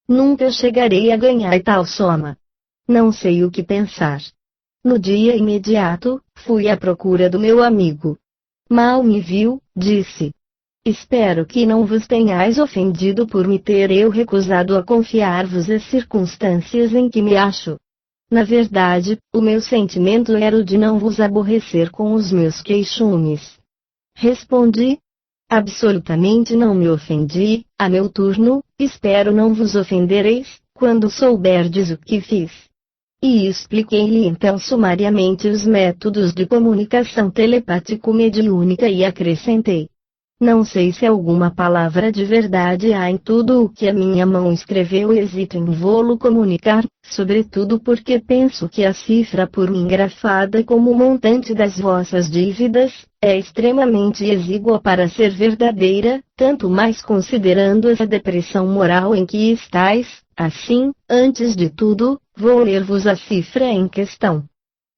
Nunca chegarei a ganhar tal soma. Não sei o que pensar. No dia imediato, fui à procura do meu amigo. Mal me viu, disse: espero que não vos tenhais ofendido por me ter eu recusado a confiar-vos as circunstâncias em que me acho. Na verdade, o meu sentimento era o de não vos aborrecer com os meus queixumes. Respondi: absolutamente não me ofendi, a meu turno, espero não vos ofendereis, quando souberdes o que fiz. E expliquei-lhe então sumariamente os métodos de comunicação telepático-mediúnica e acrescentei: não sei se alguma palavra de verdade há em tudo o que a minha mão escreveu e hesito em vô-lo comunicar, sobretudo porque penso que a cifra por mim grafada como montante das vossas dívidas, é extremamente exígua para ser verdadeira, tanto mais considerando a depressão moral em que estáis. Assim, antes de tudo, vou ler-vos a cifra em questão.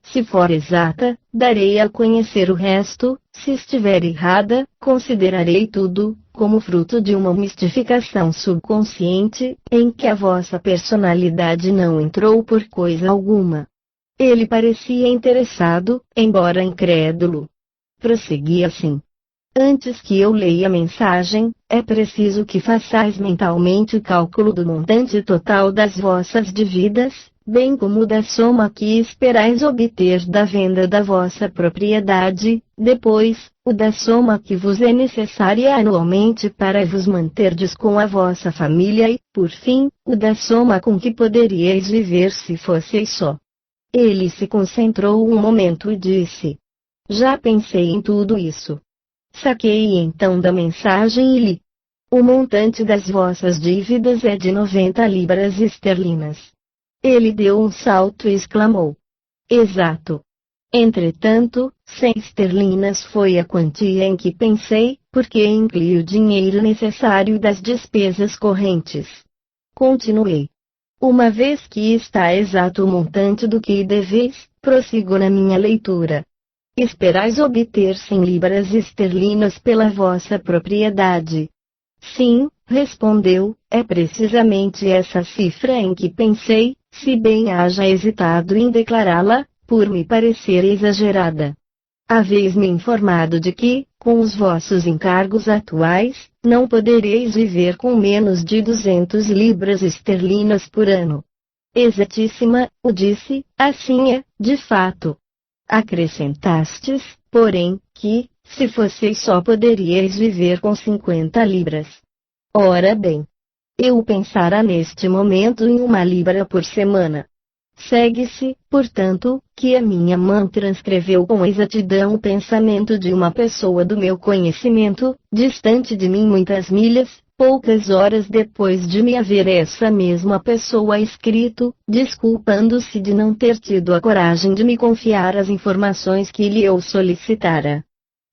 Se for exata, darei a conhecer o resto; se estiver errada, considerarei tudo como fruto de uma mistificação subconsciente, em que a vossa personalidade não entrou por coisa alguma. Ele parecia interessado, embora incrédulo. Prossegui assim: antes que eu leia a mensagem, é preciso que façais mentalmente o cálculo do montante total das vossas dívidas, bem como da soma que esperais obter da venda da vossa propriedade, depois, o da soma que vos é necessária anualmente para vos manterdes com a vossa família e, por fim, o da soma com que poderíeis viver se fosseis só. Ele se concentrou um momento e disse: já pensei em tudo isso. Saquei então da mensagem e li: o montante das vossas dívidas é de 90 libras esterlinas. Ele deu um salto e exclamou: exato. Entretanto, 100 esterlinas foi a quantia em que pensei, porque incluí o dinheiro necessário das despesas correntes. Continuei: uma vez que está exato o montante do que deveis, prossigo na minha leitura. Esperais obter 100 libras esterlinas pela vossa propriedade? Sim, respondeu, é precisamente essa cifra em que pensei, se bem haja hesitado em declará-la, por me parecer exagerada. Haveis-me informado de que, com os vossos encargos atuais, não podereis viver com menos de 200 libras esterlinas por ano. Exatíssima, o disse, assim é, de fato. Acrescentastes, porém, que, se fosseis só poderíeis viver com 50 libras. Ora bem, eu pensara neste momento em 1 libra por semana. Segue-se, portanto, que a minha mão transcreveu com exatidão o pensamento de uma pessoa do meu conhecimento, distante de mim muitas milhas, poucas horas depois de me haver essa mesma pessoa escrito, desculpando-se de não ter tido a coragem de me confiar as informações que lhe eu solicitara.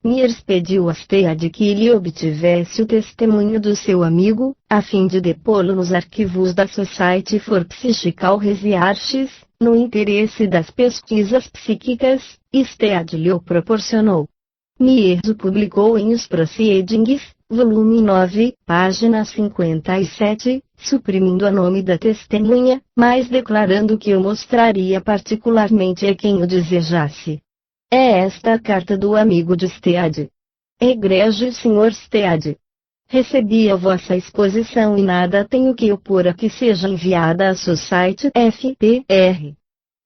Mears pediu a Stead que lhe obtivesse o testemunho do seu amigo, a fim de depô-lo nos arquivos da Society for Psychical Research, no interesse das pesquisas psíquicas. Stead lhe o proporcionou. Mears o publicou em Os Proceedings, volume 9, página 57, suprimindo o nome da testemunha, mas declarando que o mostraria particularmente a quem o desejasse. É esta a carta do amigo de Stead. Egrégio Sr. Stead. Recebi a vossa exposição e nada tenho que opor a que seja enviada à Society FPR.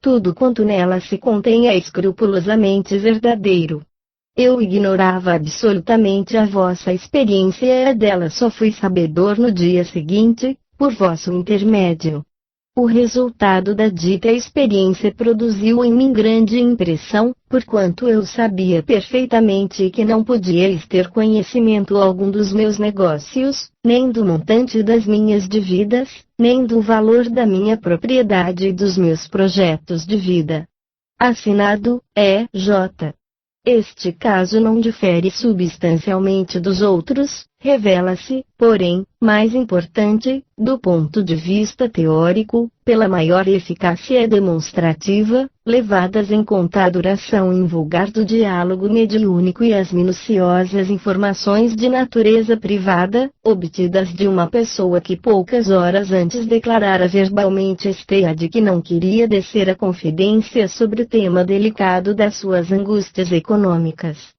Tudo quanto nela se contém é escrupulosamente verdadeiro. Eu ignorava absolutamente a vossa experiência e a dela só fui sabedor no dia seguinte, por vosso intermédio. O resultado da dita experiência produziu em mim grande impressão, porquanto eu sabia perfeitamente que não podíeis ter conhecimento algum dos meus negócios, nem do montante das minhas dívidas, nem do valor da minha propriedade e dos meus projetos de vida. Assinado, E. J. Este caso não difere substancialmente dos outros, revela-se, porém, mais importante, do ponto de vista teórico, pela maior eficácia demonstrativa, levadas em conta a duração invulgar do diálogo mediúnico e as minuciosas informações de natureza privada, obtidas de uma pessoa que poucas horas antes declarara verbalmente Esteade que não queria descer a confidência sobre o tema delicado das suas angústias econômicas.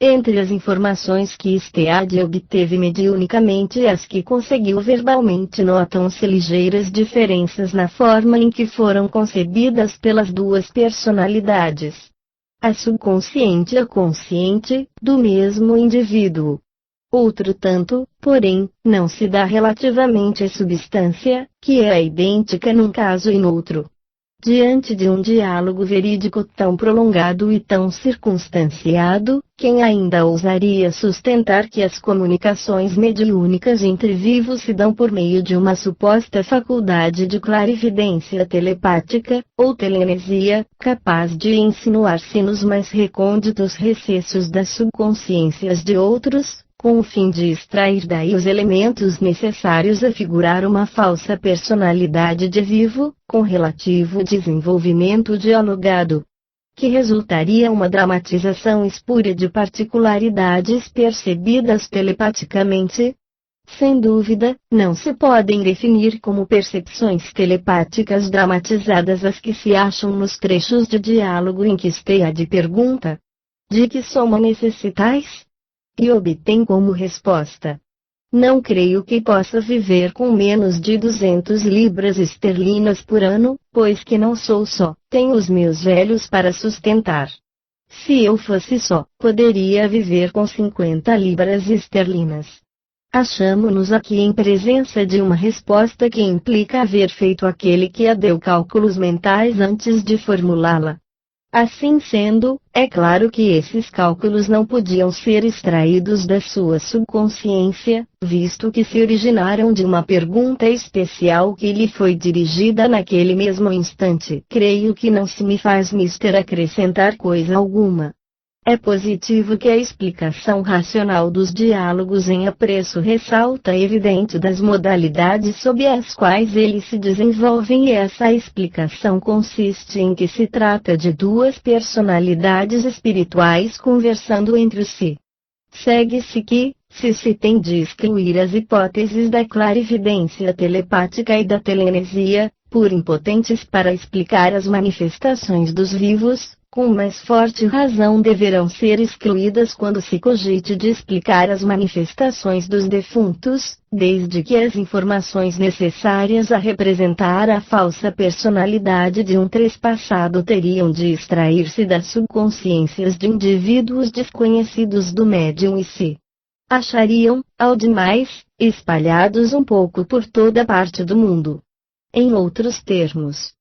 Entre as informações que Esteade obteve mediunicamente e as que conseguiu verbalmente notam-se ligeiras diferenças na forma em que foram concebidas pelas duas personalidades. A subconsciente e a consciente, do mesmo indivíduo. Outro tanto, porém, não se dá relativamente à substância, que é idêntica num caso e noutro. Diante de um diálogo verídico tão prolongado e tão circunstanciado, quem ainda ousaria sustentar que as comunicações mediúnicas entre vivos se dão por meio de uma suposta faculdade de clarividência telepática, ou telenesia, capaz de insinuar-se nos mais recônditos recessos das subconsciências de outros, com o fim de extrair daí os elementos necessários a figurar uma falsa personalidade de vivo, com relativo desenvolvimento dialogado, que resultaria uma dramatização espúria de particularidades percebidas telepaticamente? Sem dúvida, não se podem definir como percepções telepáticas dramatizadas as que se acham nos trechos de diálogo em que Esteade pergunta: de que soma necessitais? E obtém como resposta: não creio que possa viver com menos de 200 libras esterlinas por ano, pois que não sou só, tenho os meus velhos para sustentar. Se eu fosse só, poderia viver com 50 libras esterlinas. Achamo-nos aqui em presença de uma resposta que implica haver feito aquele que a deu cálculos mentais antes de formulá-la. Assim sendo, é claro que esses cálculos não podiam ser extraídos da sua subconsciência, visto que se originaram de uma pergunta especial que lhe foi dirigida naquele mesmo instante. Creio que não se me faz mister acrescentar coisa alguma. É positivo que a explicação racional dos diálogos em apreço ressalta a evidente das modalidades sob as quais eles se desenvolvem, e essa explicação consiste em que se trata de duas personalidades espirituais conversando entre si. Segue-se que, se tem de excluir as hipóteses da clarividência telepática e da telenesia, por impotentes para explicar as manifestações dos vivos, com mais forte razão deverão ser excluídas quando se cogite de explicar as manifestações dos defuntos, desde que as informações necessárias a representar a falsa personalidade de um trespassado teriam de extrair-se das subconsciências de indivíduos desconhecidos do médium e se achariam, ao demais, espalhados um pouco por toda parte do mundo. Em outros termos,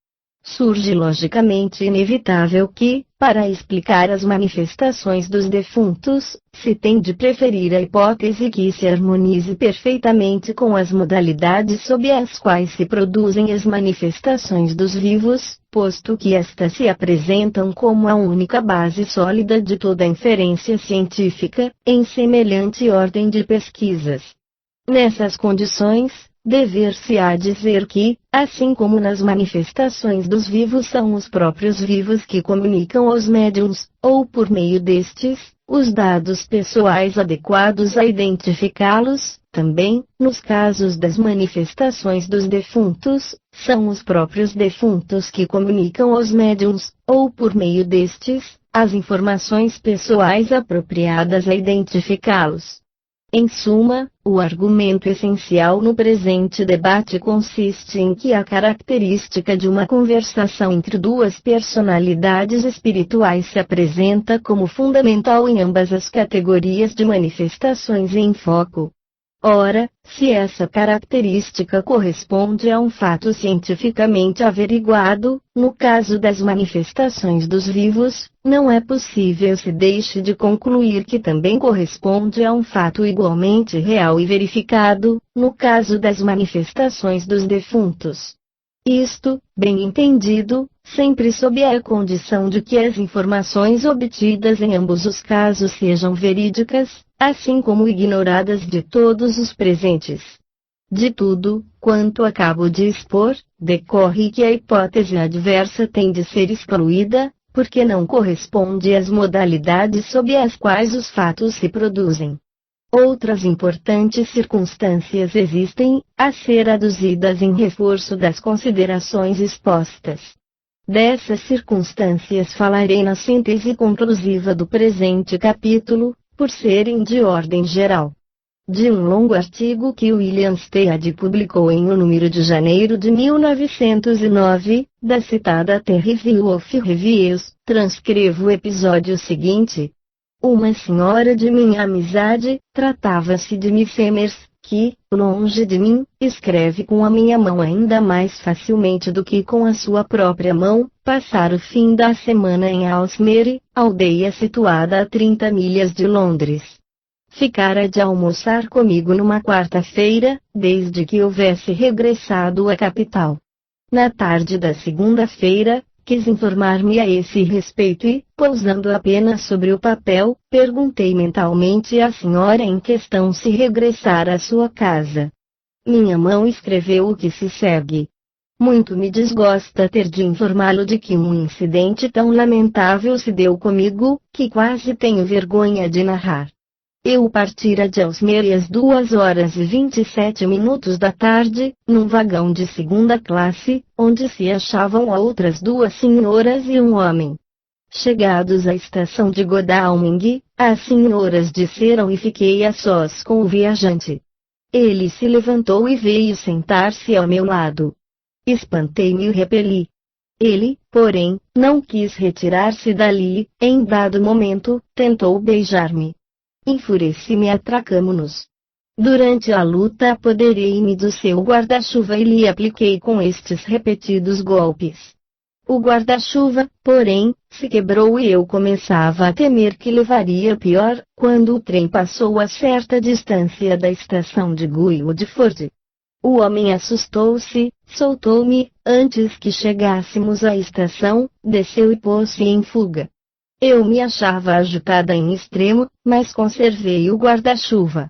surge logicamente inevitável que, para explicar as manifestações dos defuntos, se tem de preferir a hipótese que se harmonize perfeitamente com as modalidades sob as quais se produzem as manifestações dos vivos, posto que estas se apresentam como a única base sólida de toda a inferência científica, em semelhante ordem de pesquisas. Nessas condições, dever-se-á dizer que, assim como nas manifestações dos vivos são os próprios vivos que comunicam aos médiuns, ou por meio destes, os dados pessoais adequados a identificá-los, também, nos casos das manifestações dos defuntos, são os próprios defuntos que comunicam aos médiuns, ou por meio destes, as informações pessoais apropriadas a identificá-los. Em suma, o argumento essencial no presente debate consiste em que a característica de uma conversação entre duas personalidades espirituais se apresenta como fundamental em ambas as categorias de manifestações em foco. Ora, se essa característica corresponde a um fato cientificamente averiguado, no caso das manifestações dos vivos, não é possível se deixe de concluir que também corresponde a um fato igualmente real e verificado, no caso das manifestações dos defuntos. Isto, bem entendido, sempre sob a condição de que as informações obtidas em ambos os casos sejam verídicas, assim como ignoradas de todos os presentes. De tudo quanto acabo de expor, decorre que a hipótese adversa tem de ser excluída, porque não corresponde às modalidades sob as quais os fatos se produzem. Outras importantes circunstâncias existem, a ser aduzidas em reforço das considerações expostas. Dessas circunstâncias falarei na síntese conclusiva do presente capítulo, por serem de ordem geral. De um longo artigo que William Stead publicou em o número de janeiro de 1909, da citada The Review of Reviews, transcrevo o episódio seguinte. Uma senhora de minha amizade, tratava-se de Miss Emers, que, longe de mim, escreve com a minha mão ainda mais facilmente do que com a sua própria mão, passar o fim da semana em Alsmere, aldeia situada a 30 milhas de Londres. Ficara de almoçar comigo numa quarta-feira, desde que houvesse regressado à capital. Na tarde da segunda-feira, quis informar-me a esse respeito e, pousando apenas sobre o papel, perguntei mentalmente à senhora em questão se regressara à sua casa. Minha mão escreveu o que se segue. Muito me desgosta ter de informá-lo de que um incidente tão lamentável se deu comigo, que quase tenho vergonha de narrar. Eu partira de Alsmere às 2h27 da tarde, num vagão de segunda classe, onde se achavam outras 2 senhoras e um homem. Chegados à estação de Godalming, as senhoras desceram e fiquei a sós com o viajante. Ele se levantou e veio sentar-se ao meu lado. Espantei-me e repeli. Ele, porém, não quis retirar-se dali, em dado momento, tentou beijar-me. Enfureci-me e atracamo-nos. Durante a luta apoderei-me do seu guarda-chuva e lhe apliquei com estes repetidos golpes. O guarda-chuva, porém, se quebrou e eu começava a temer que levaria pior, quando o trem passou a certa distância da estação de Guildford. O homem assustou-se, soltou-me, antes que chegássemos à estação, desceu e pôs-se em fuga. Eu me achava agitada em extremo, mas conservei o guarda-chuva.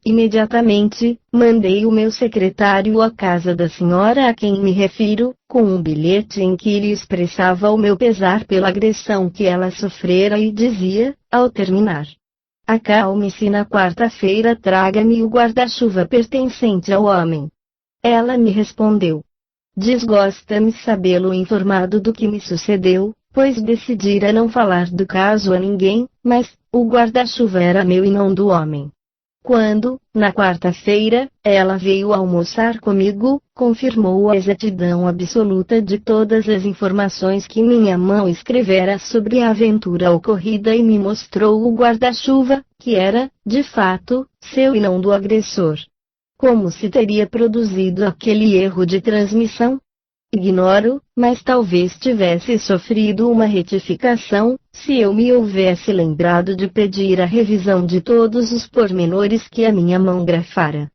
Imediatamente, mandei o meu secretário à casa da senhora a quem me refiro, com um bilhete em que lhe expressava o meu pesar pela agressão que ela sofrera e dizia, ao terminar: acalme-se, na quarta-feira traga-me o guarda-chuva pertencente ao homem. Ela me respondeu: desgosta-me sabê-lo informado do que me sucedeu, pois decidira não falar do caso a ninguém, mas o guarda-chuva era meu e não do homem. Quando, na quarta-feira, ela veio almoçar comigo, confirmou a exatidão absoluta de todas as informações que minha mão escrevera sobre a aventura ocorrida e me mostrou o guarda-chuva, que era, de fato, seu e não do agressor. Como se teria produzido aquele erro de transmissão? Ignoro, mas talvez tivesse sofrido uma retificação, se eu me houvesse lembrado de pedir a revisão de todos os pormenores que a minha mão grafara.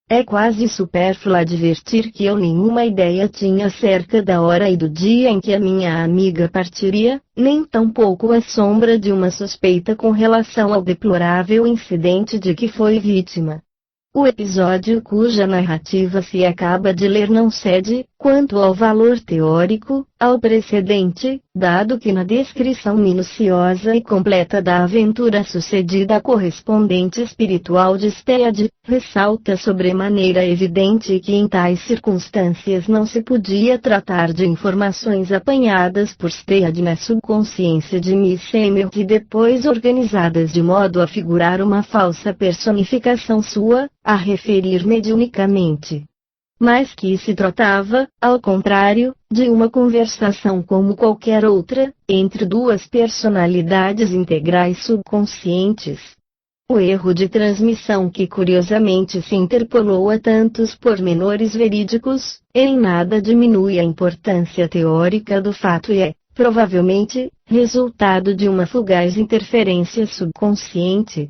É quase supérfluo advertir que eu nenhuma ideia tinha acerca da hora e do dia em que a minha amiga partiria, nem tampouco a sombra de uma suspeita com relação ao deplorável incidente de que foi vítima. O episódio cuja narrativa se acaba de ler não cede, quanto ao valor teórico, ao precedente, dado que na descrição minuciosa e completa da aventura sucedida a correspondente espiritual de Stead, ressalta sobremaneira evidente que em tais circunstâncias não se podia tratar de informações apanhadas por Stead na subconsciência de Miss Emers e depois organizadas de modo a figurar uma falsa personificação sua, a referir mediunicamente. Mas que se tratava, ao contrário, de uma conversação como qualquer outra, entre 2 personalidades integrais subconscientes. O erro de transmissão que curiosamente se interpolou a tantos pormenores verídicos, em nada diminui a importância teórica do fato e é, provavelmente, resultado de uma fugaz interferência subconsciente.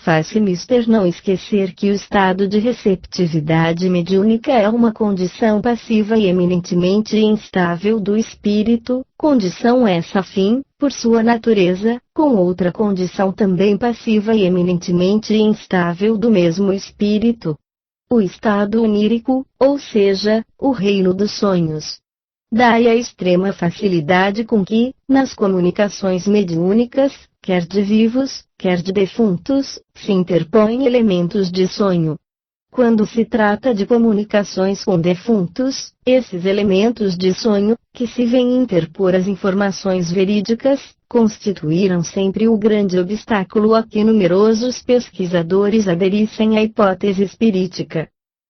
faz-se mister não esquecer que o estado de receptividade mediúnica é uma condição passiva e eminentemente instável do espírito, condição essa afim, por sua natureza, com outra condição também passiva e eminentemente instável do mesmo espírito. O estado onírico, ou seja, o reino dos sonhos. Daí a extrema facilidade com que, nas comunicações mediúnicas, quer de vivos, quer de defuntos, se interpõem elementos de sonho. Quando se trata de comunicações com defuntos, esses elementos de sonho, que se vêm interpor as informações verídicas, constituíram sempre o grande obstáculo a que numerosos pesquisadores aderissem à hipótese espirítica.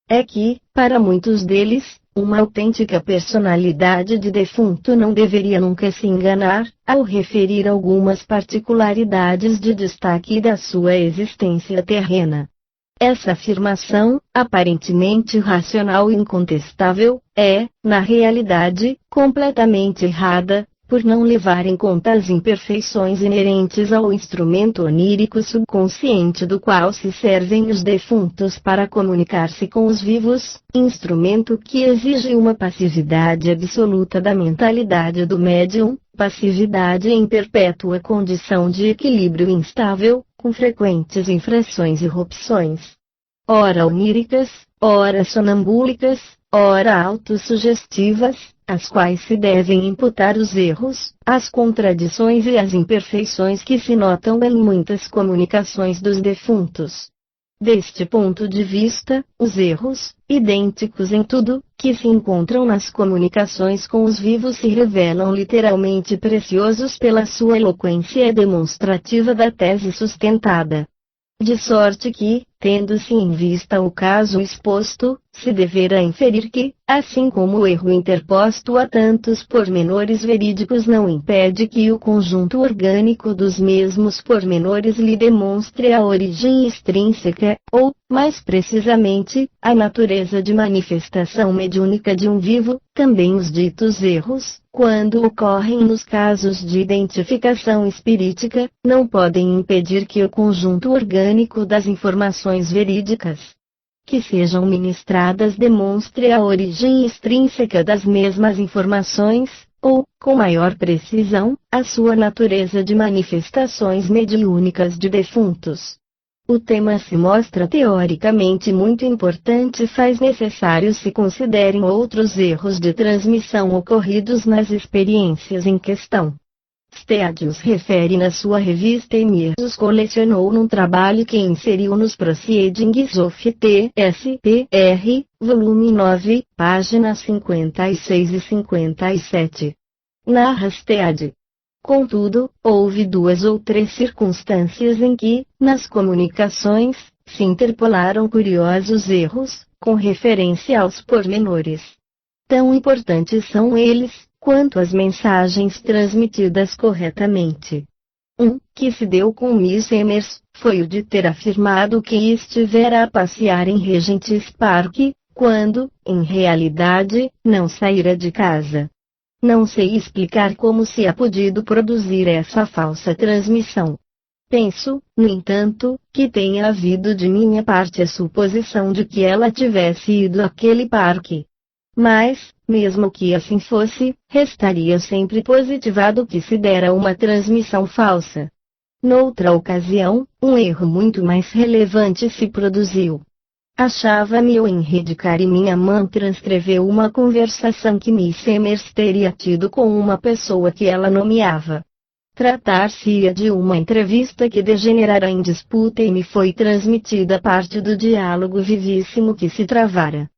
É que, para muitos deles, uma autêntica personalidade de defunto não deveria nunca se enganar, ao referir algumas particularidades de destaque da sua existência terrena. Essa afirmação, aparentemente racional e incontestável, é, na realidade, completamente errada, por não levar em conta as imperfeições inerentes ao instrumento onírico subconsciente do qual se servem os defuntos para comunicar-se com os vivos, instrumento que exige uma passividade absoluta da mentalidade do médium, passividade em perpétua condição de equilíbrio instável, com frequentes infrações e irrupções. Ora oníricas, ora sonambúlicas, ora autossugestivas, às quais se devem imputar os erros, as contradições e as imperfeições que se notam em muitas comunicações dos defuntos. Deste ponto de vista, os erros, idênticos em tudo, que se encontram nas comunicações com os vivos se revelam literalmente preciosos pela sua eloquência demonstrativa da tese sustentada. De sorte que, tendo-se em vista o caso exposto, se deverá inferir que, assim como o erro interposto a tantos pormenores verídicos não impede que o conjunto orgânico dos mesmos pormenores lhe demonstre a origem extrínseca, ou, mais precisamente, a natureza de manifestação mediúnica de um vivo, também os ditos erros, quando ocorrem nos casos de identificação espirítica, não podem impedir que o conjunto orgânico das informações verídicas que sejam ministradas demonstre a origem extrínseca das mesmas informações, ou, com maior precisão, a sua natureza de manifestações mediúnicas de defuntos. O tema se mostra teoricamente muito importante e faz necessário se considerem outros erros de transmissão ocorridos nas experiências em questão. Stadius refere na sua revista e os colecionou num trabalho que inseriu nos Proceedings of T.S.P.R., volume 9, páginas 56 e 57. Narra Stead. Contudo, houve 2 ou 3 circunstâncias em que, nas comunicações, se interpolaram curiosos erros, com referência aos pormenores. Tão importantes são eles, quanto as mensagens transmitidas corretamente. Um, que se deu com Miss Emers, foi o de ter afirmado que estivera a passear em Regent's Park, quando, em realidade, não saíra de casa. Não sei explicar como se há podido produzir essa falsa transmissão. Penso, no entanto, que tenha havido de minha parte a suposição de que ela tivesse ido àquele parque. Mas, mesmo que assim fosse, restaria sempre positivado que se dera uma transmissão falsa. Noutra ocasião, um erro muito mais relevante se produziu. Achava-me eu em Redcar e minha mãe transcreveu uma conversação que Miss Emers teria tido com uma pessoa que ela nomeava. Tratar-se-ia de uma entrevista que degenerara em disputa e me foi transmitida parte do diálogo vivíssimo que se travara.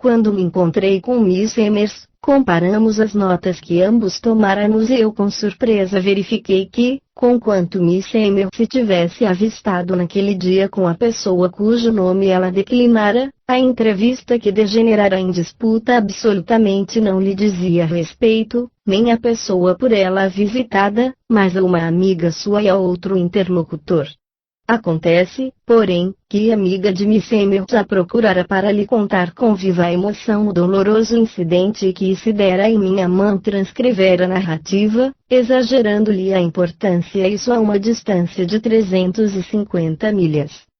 Quando me encontrei com Miss Emers, comparamos as notas que ambos tomáramos e eu com surpresa verifiquei que, conquanto Miss Emers se tivesse avistado naquele dia com a pessoa cujo nome ela declinara, a entrevista que degenerara em disputa absolutamente não lhe dizia respeito, nem a pessoa por ela visitada, mas a uma amiga sua e a outro interlocutor. Acontece, porém, que a amiga de Missemer já procurara para lhe contar com viva emoção o doloroso incidente que se dera e minha mãe transcrevera a narrativa, exagerando-lhe a importância isso a uma distância de 350 milhas.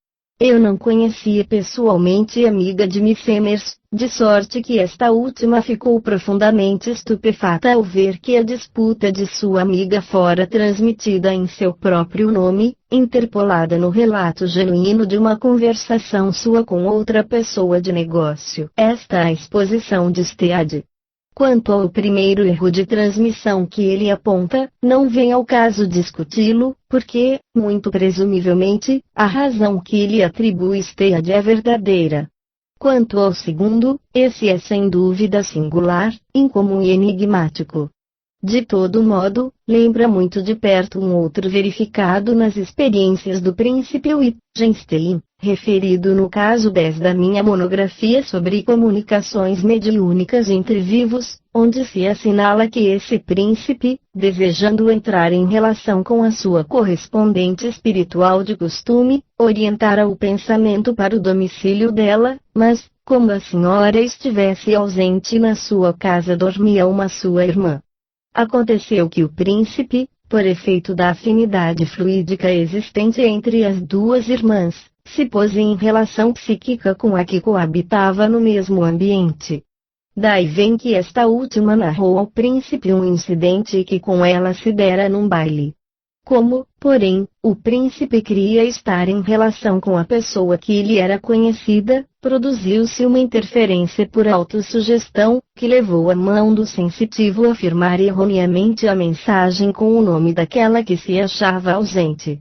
Eu não conhecia pessoalmente a amiga de Missemer, de sorte que esta última ficou profundamente estupefata ao ver que a disputa de sua amiga fora transmitida em seu próprio nome, interpolada no relato genuíno de uma conversação sua com outra pessoa de negócio. Esta é a exposição de Stead. Quanto ao primeiro erro de transmissão que ele aponta, não vem ao caso discuti-lo, porque, muito presumivelmente, a razão que ele atribui Stead é verdadeira. Quanto ao segundo, esse é sem dúvida singular, incomum e enigmático. De todo modo, lembra muito de perto um outro verificado nas experiências do príncipe Wittgenstein, referido no caso 10 da minha monografia sobre comunicações mediúnicas entre vivos, onde se assinala que esse príncipe, desejando entrar em relação com a sua correspondente espiritual de costume, orientara o pensamento para o domicílio dela, mas, como a senhora estivesse ausente na sua casa dormia uma sua irmã. Aconteceu que o príncipe, por efeito da afinidade fluídica existente entre as duas irmãs, se pôs em relação psíquica com a que coabitava no mesmo ambiente. Daí vem que esta última narrou ao príncipe um incidente que com ela se dera num baile. Como, porém, o príncipe queria estar em relação com a pessoa que lhe era conhecida, produziu-se uma interferência por autossugestão, que levou a mão do sensitivo a afirmar erroneamente a mensagem com o nome daquela que se achava ausente.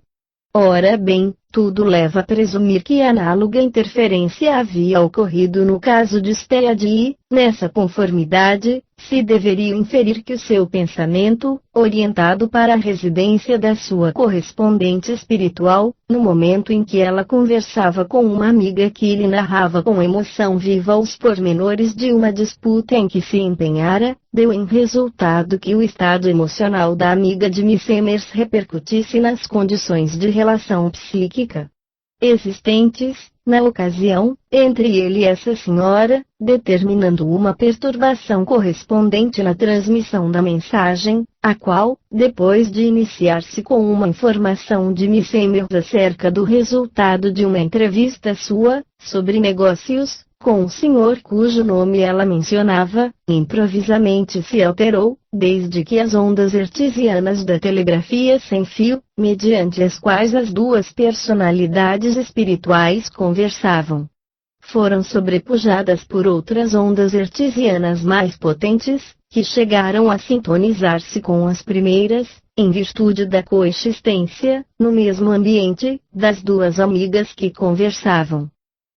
Ora bem, tudo leva a presumir que análoga interferência havia ocorrido no caso de Stead e, nessa conformidade, se deveria inferir que o seu pensamento, orientado para a residência da sua correspondente espiritual, no momento em que ela conversava com uma amiga que lhe narrava com emoção viva os pormenores de uma disputa em que se empenhara, deu em resultado que o estado emocional da amiga de Missemer repercutisse nas condições de relação psíquica existentes, na ocasião, entre ele e essa senhora, determinando uma perturbação correspondente na transmissão da mensagem, a qual, depois de iniciar-se com uma informação de Missemer acerca do resultado de uma entrevista sua, sobre negócios, com o senhor cujo nome ela mencionava, improvisamente se alterou, desde que as ondas hertzianas da telegrafia sem fio, mediante as quais as duas personalidades espirituais conversavam, foram sobrepujadas por outras ondas hertzianas mais potentes, que chegaram a sintonizar-se com as primeiras, em virtude da coexistência, no mesmo ambiente, das duas amigas que conversavam.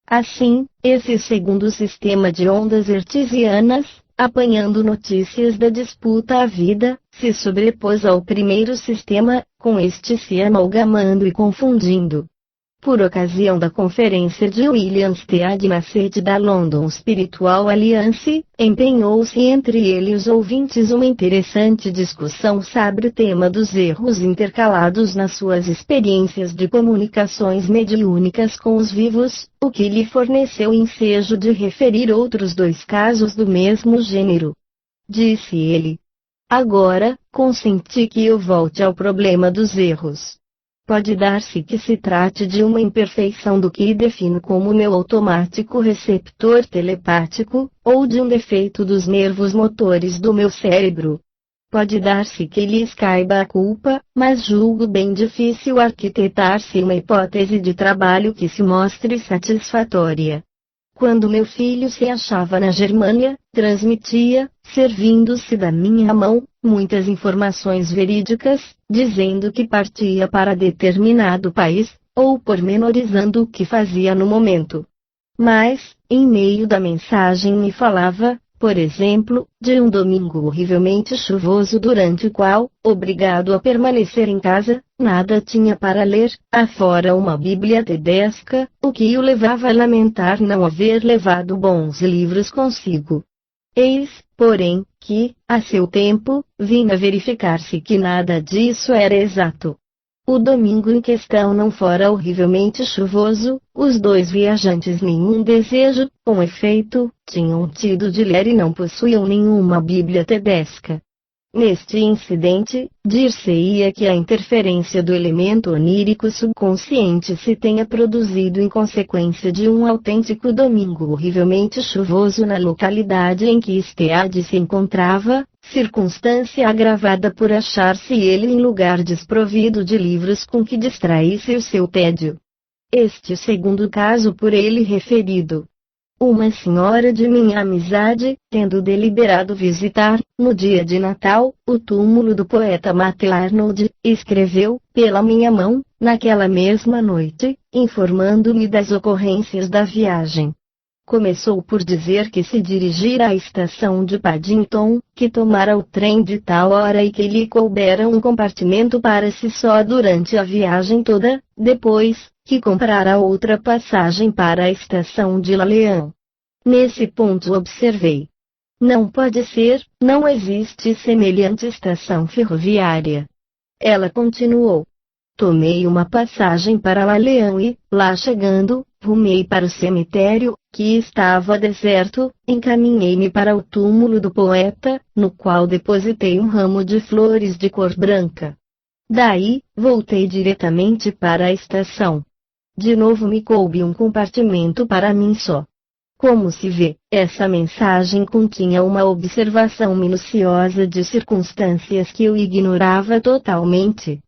Assim, esse segundo sistema de ondas hertzianas, apanhando notícias da disputa à vida, se sobrepôs ao primeiro sistema, com este se amalgamando e confundindo. Por ocasião da conferência de William Stead na sede da London Spiritual Alliance, empenhou-se entre ele e os ouvintes uma interessante discussão sobre o tema dos erros intercalados nas suas experiências de comunicações mediúnicas com os vivos, o que lhe forneceu ensejo de referir outros dois casos do mesmo gênero. Disse ele. Agora, consenti que eu volte ao problema dos erros. Pode dar-se que se trate de uma imperfeição do que defino como meu automático receptor telepático, ou de um defeito dos nervos motores do meu cérebro. Pode dar-se que lhes caiba a culpa, mas julgo bem difícil arquitetar-se uma hipótese de trabalho que se mostre satisfatória. Quando meu filho se achava na Germânia, transmitia, servindo-se da minha mão, muitas informações verídicas, dizendo que partia para determinado país, ou pormenorizando o que fazia no momento. Mas, em meio da mensagem me falava, por exemplo, de um domingo horrivelmente chuvoso durante o qual, obrigado a permanecer em casa, nada tinha para ler, afora uma bíblia tedesca, o que o levava a lamentar não haver levado bons livros consigo. Eis, porém, que, a seu tempo, vinha verificar-se que nada disso era exato. O domingo em questão não fora horrivelmente chuvoso, os dois viajantes nenhum desejo, com efeito, tinham tido de ler e não possuíam nenhuma Bíblia tedesca. Neste incidente, dir-se-ia que a interferência do elemento onírico subconsciente se tenha produzido em consequência de um autêntico domingo horrivelmente chuvoso na localidade em que Stead se encontrava, circunstância agravada por achar-se ele em lugar desprovido de livros com que distraísse o seu tédio. Este segundo caso por ele referido. Uma senhora de minha amizade, tendo deliberado visitar, no dia de Natal, o túmulo do poeta Matthew Arnold, escreveu, pela minha mão, naquela mesma noite, informando-me das ocorrências da viagem. Começou por dizer que se dirigira à estação de Paddington, que tomara o trem de tal hora e que lhe coubera um compartimento para si só durante a viagem toda, depois, que comprara outra passagem para a estação de Laleão. Nesse ponto observei. Não pode ser, não existe semelhante estação ferroviária. Ela continuou. Tomei uma passagem para Laleão e, lá chegando, rumei para o cemitério, que estava deserto, encaminhei-me para o túmulo do poeta, no qual depositei um ramo de flores de cor branca. Daí, voltei diretamente para a estação. De novo me coube um compartimento para mim só. Como se vê, essa mensagem continha uma observação minuciosa de circunstâncias que eu ignorava totalmente.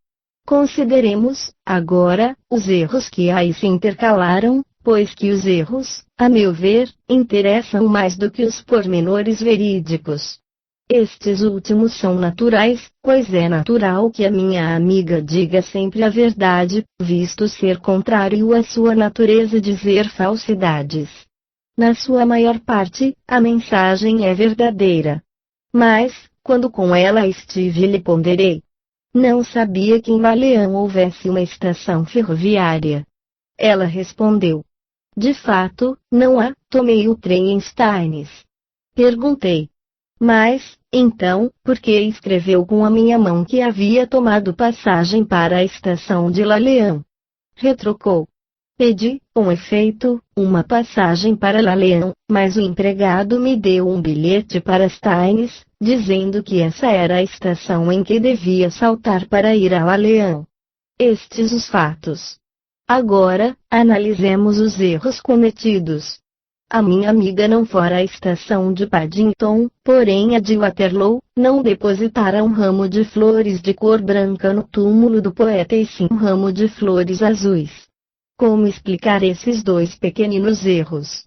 Consideremos, agora, os erros que aí se intercalaram, pois que os erros, a meu ver, interessam mais do que os pormenores verídicos. Estes últimos são naturais, pois é natural que a minha amiga diga sempre a verdade, visto ser contrário à sua natureza dizer falsidades. Na sua maior parte, a mensagem é verdadeira. Mas, quando com ela estive lhe ponderei. Não sabia que em Laleão houvesse uma estação ferroviária. Ela respondeu. De fato, não há, tomei o trem em Staines. Perguntei. Mas, então, por que escreveu com a minha mão que havia tomado passagem para a estação de Laleão? Retrucou. Pedi, com efeito, uma passagem para Laleão, mas o empregado me deu um bilhete para Staines, dizendo que essa era a estação em que devia saltar para ir a Laleão. Estes os fatos. Agora, analisemos os erros cometidos. A minha amiga não fora à estação de Paddington, porém a de Waterloo, não depositara um ramo de flores de cor branca no túmulo do poeta e sim um ramo de flores azuis. Como explicar esses dois pequeninos erros?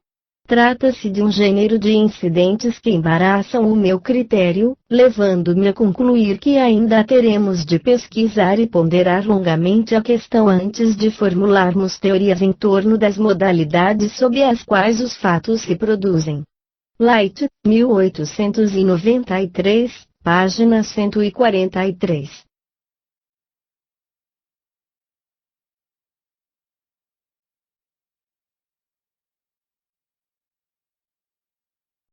Trata-se de um gênero de incidentes que embaraçam o meu critério, levando-me a concluir que ainda teremos de pesquisar e ponderar longamente a questão antes de formularmos teorias em torno das modalidades sob as quais os fatos se produzem. Light, 1893, página 143.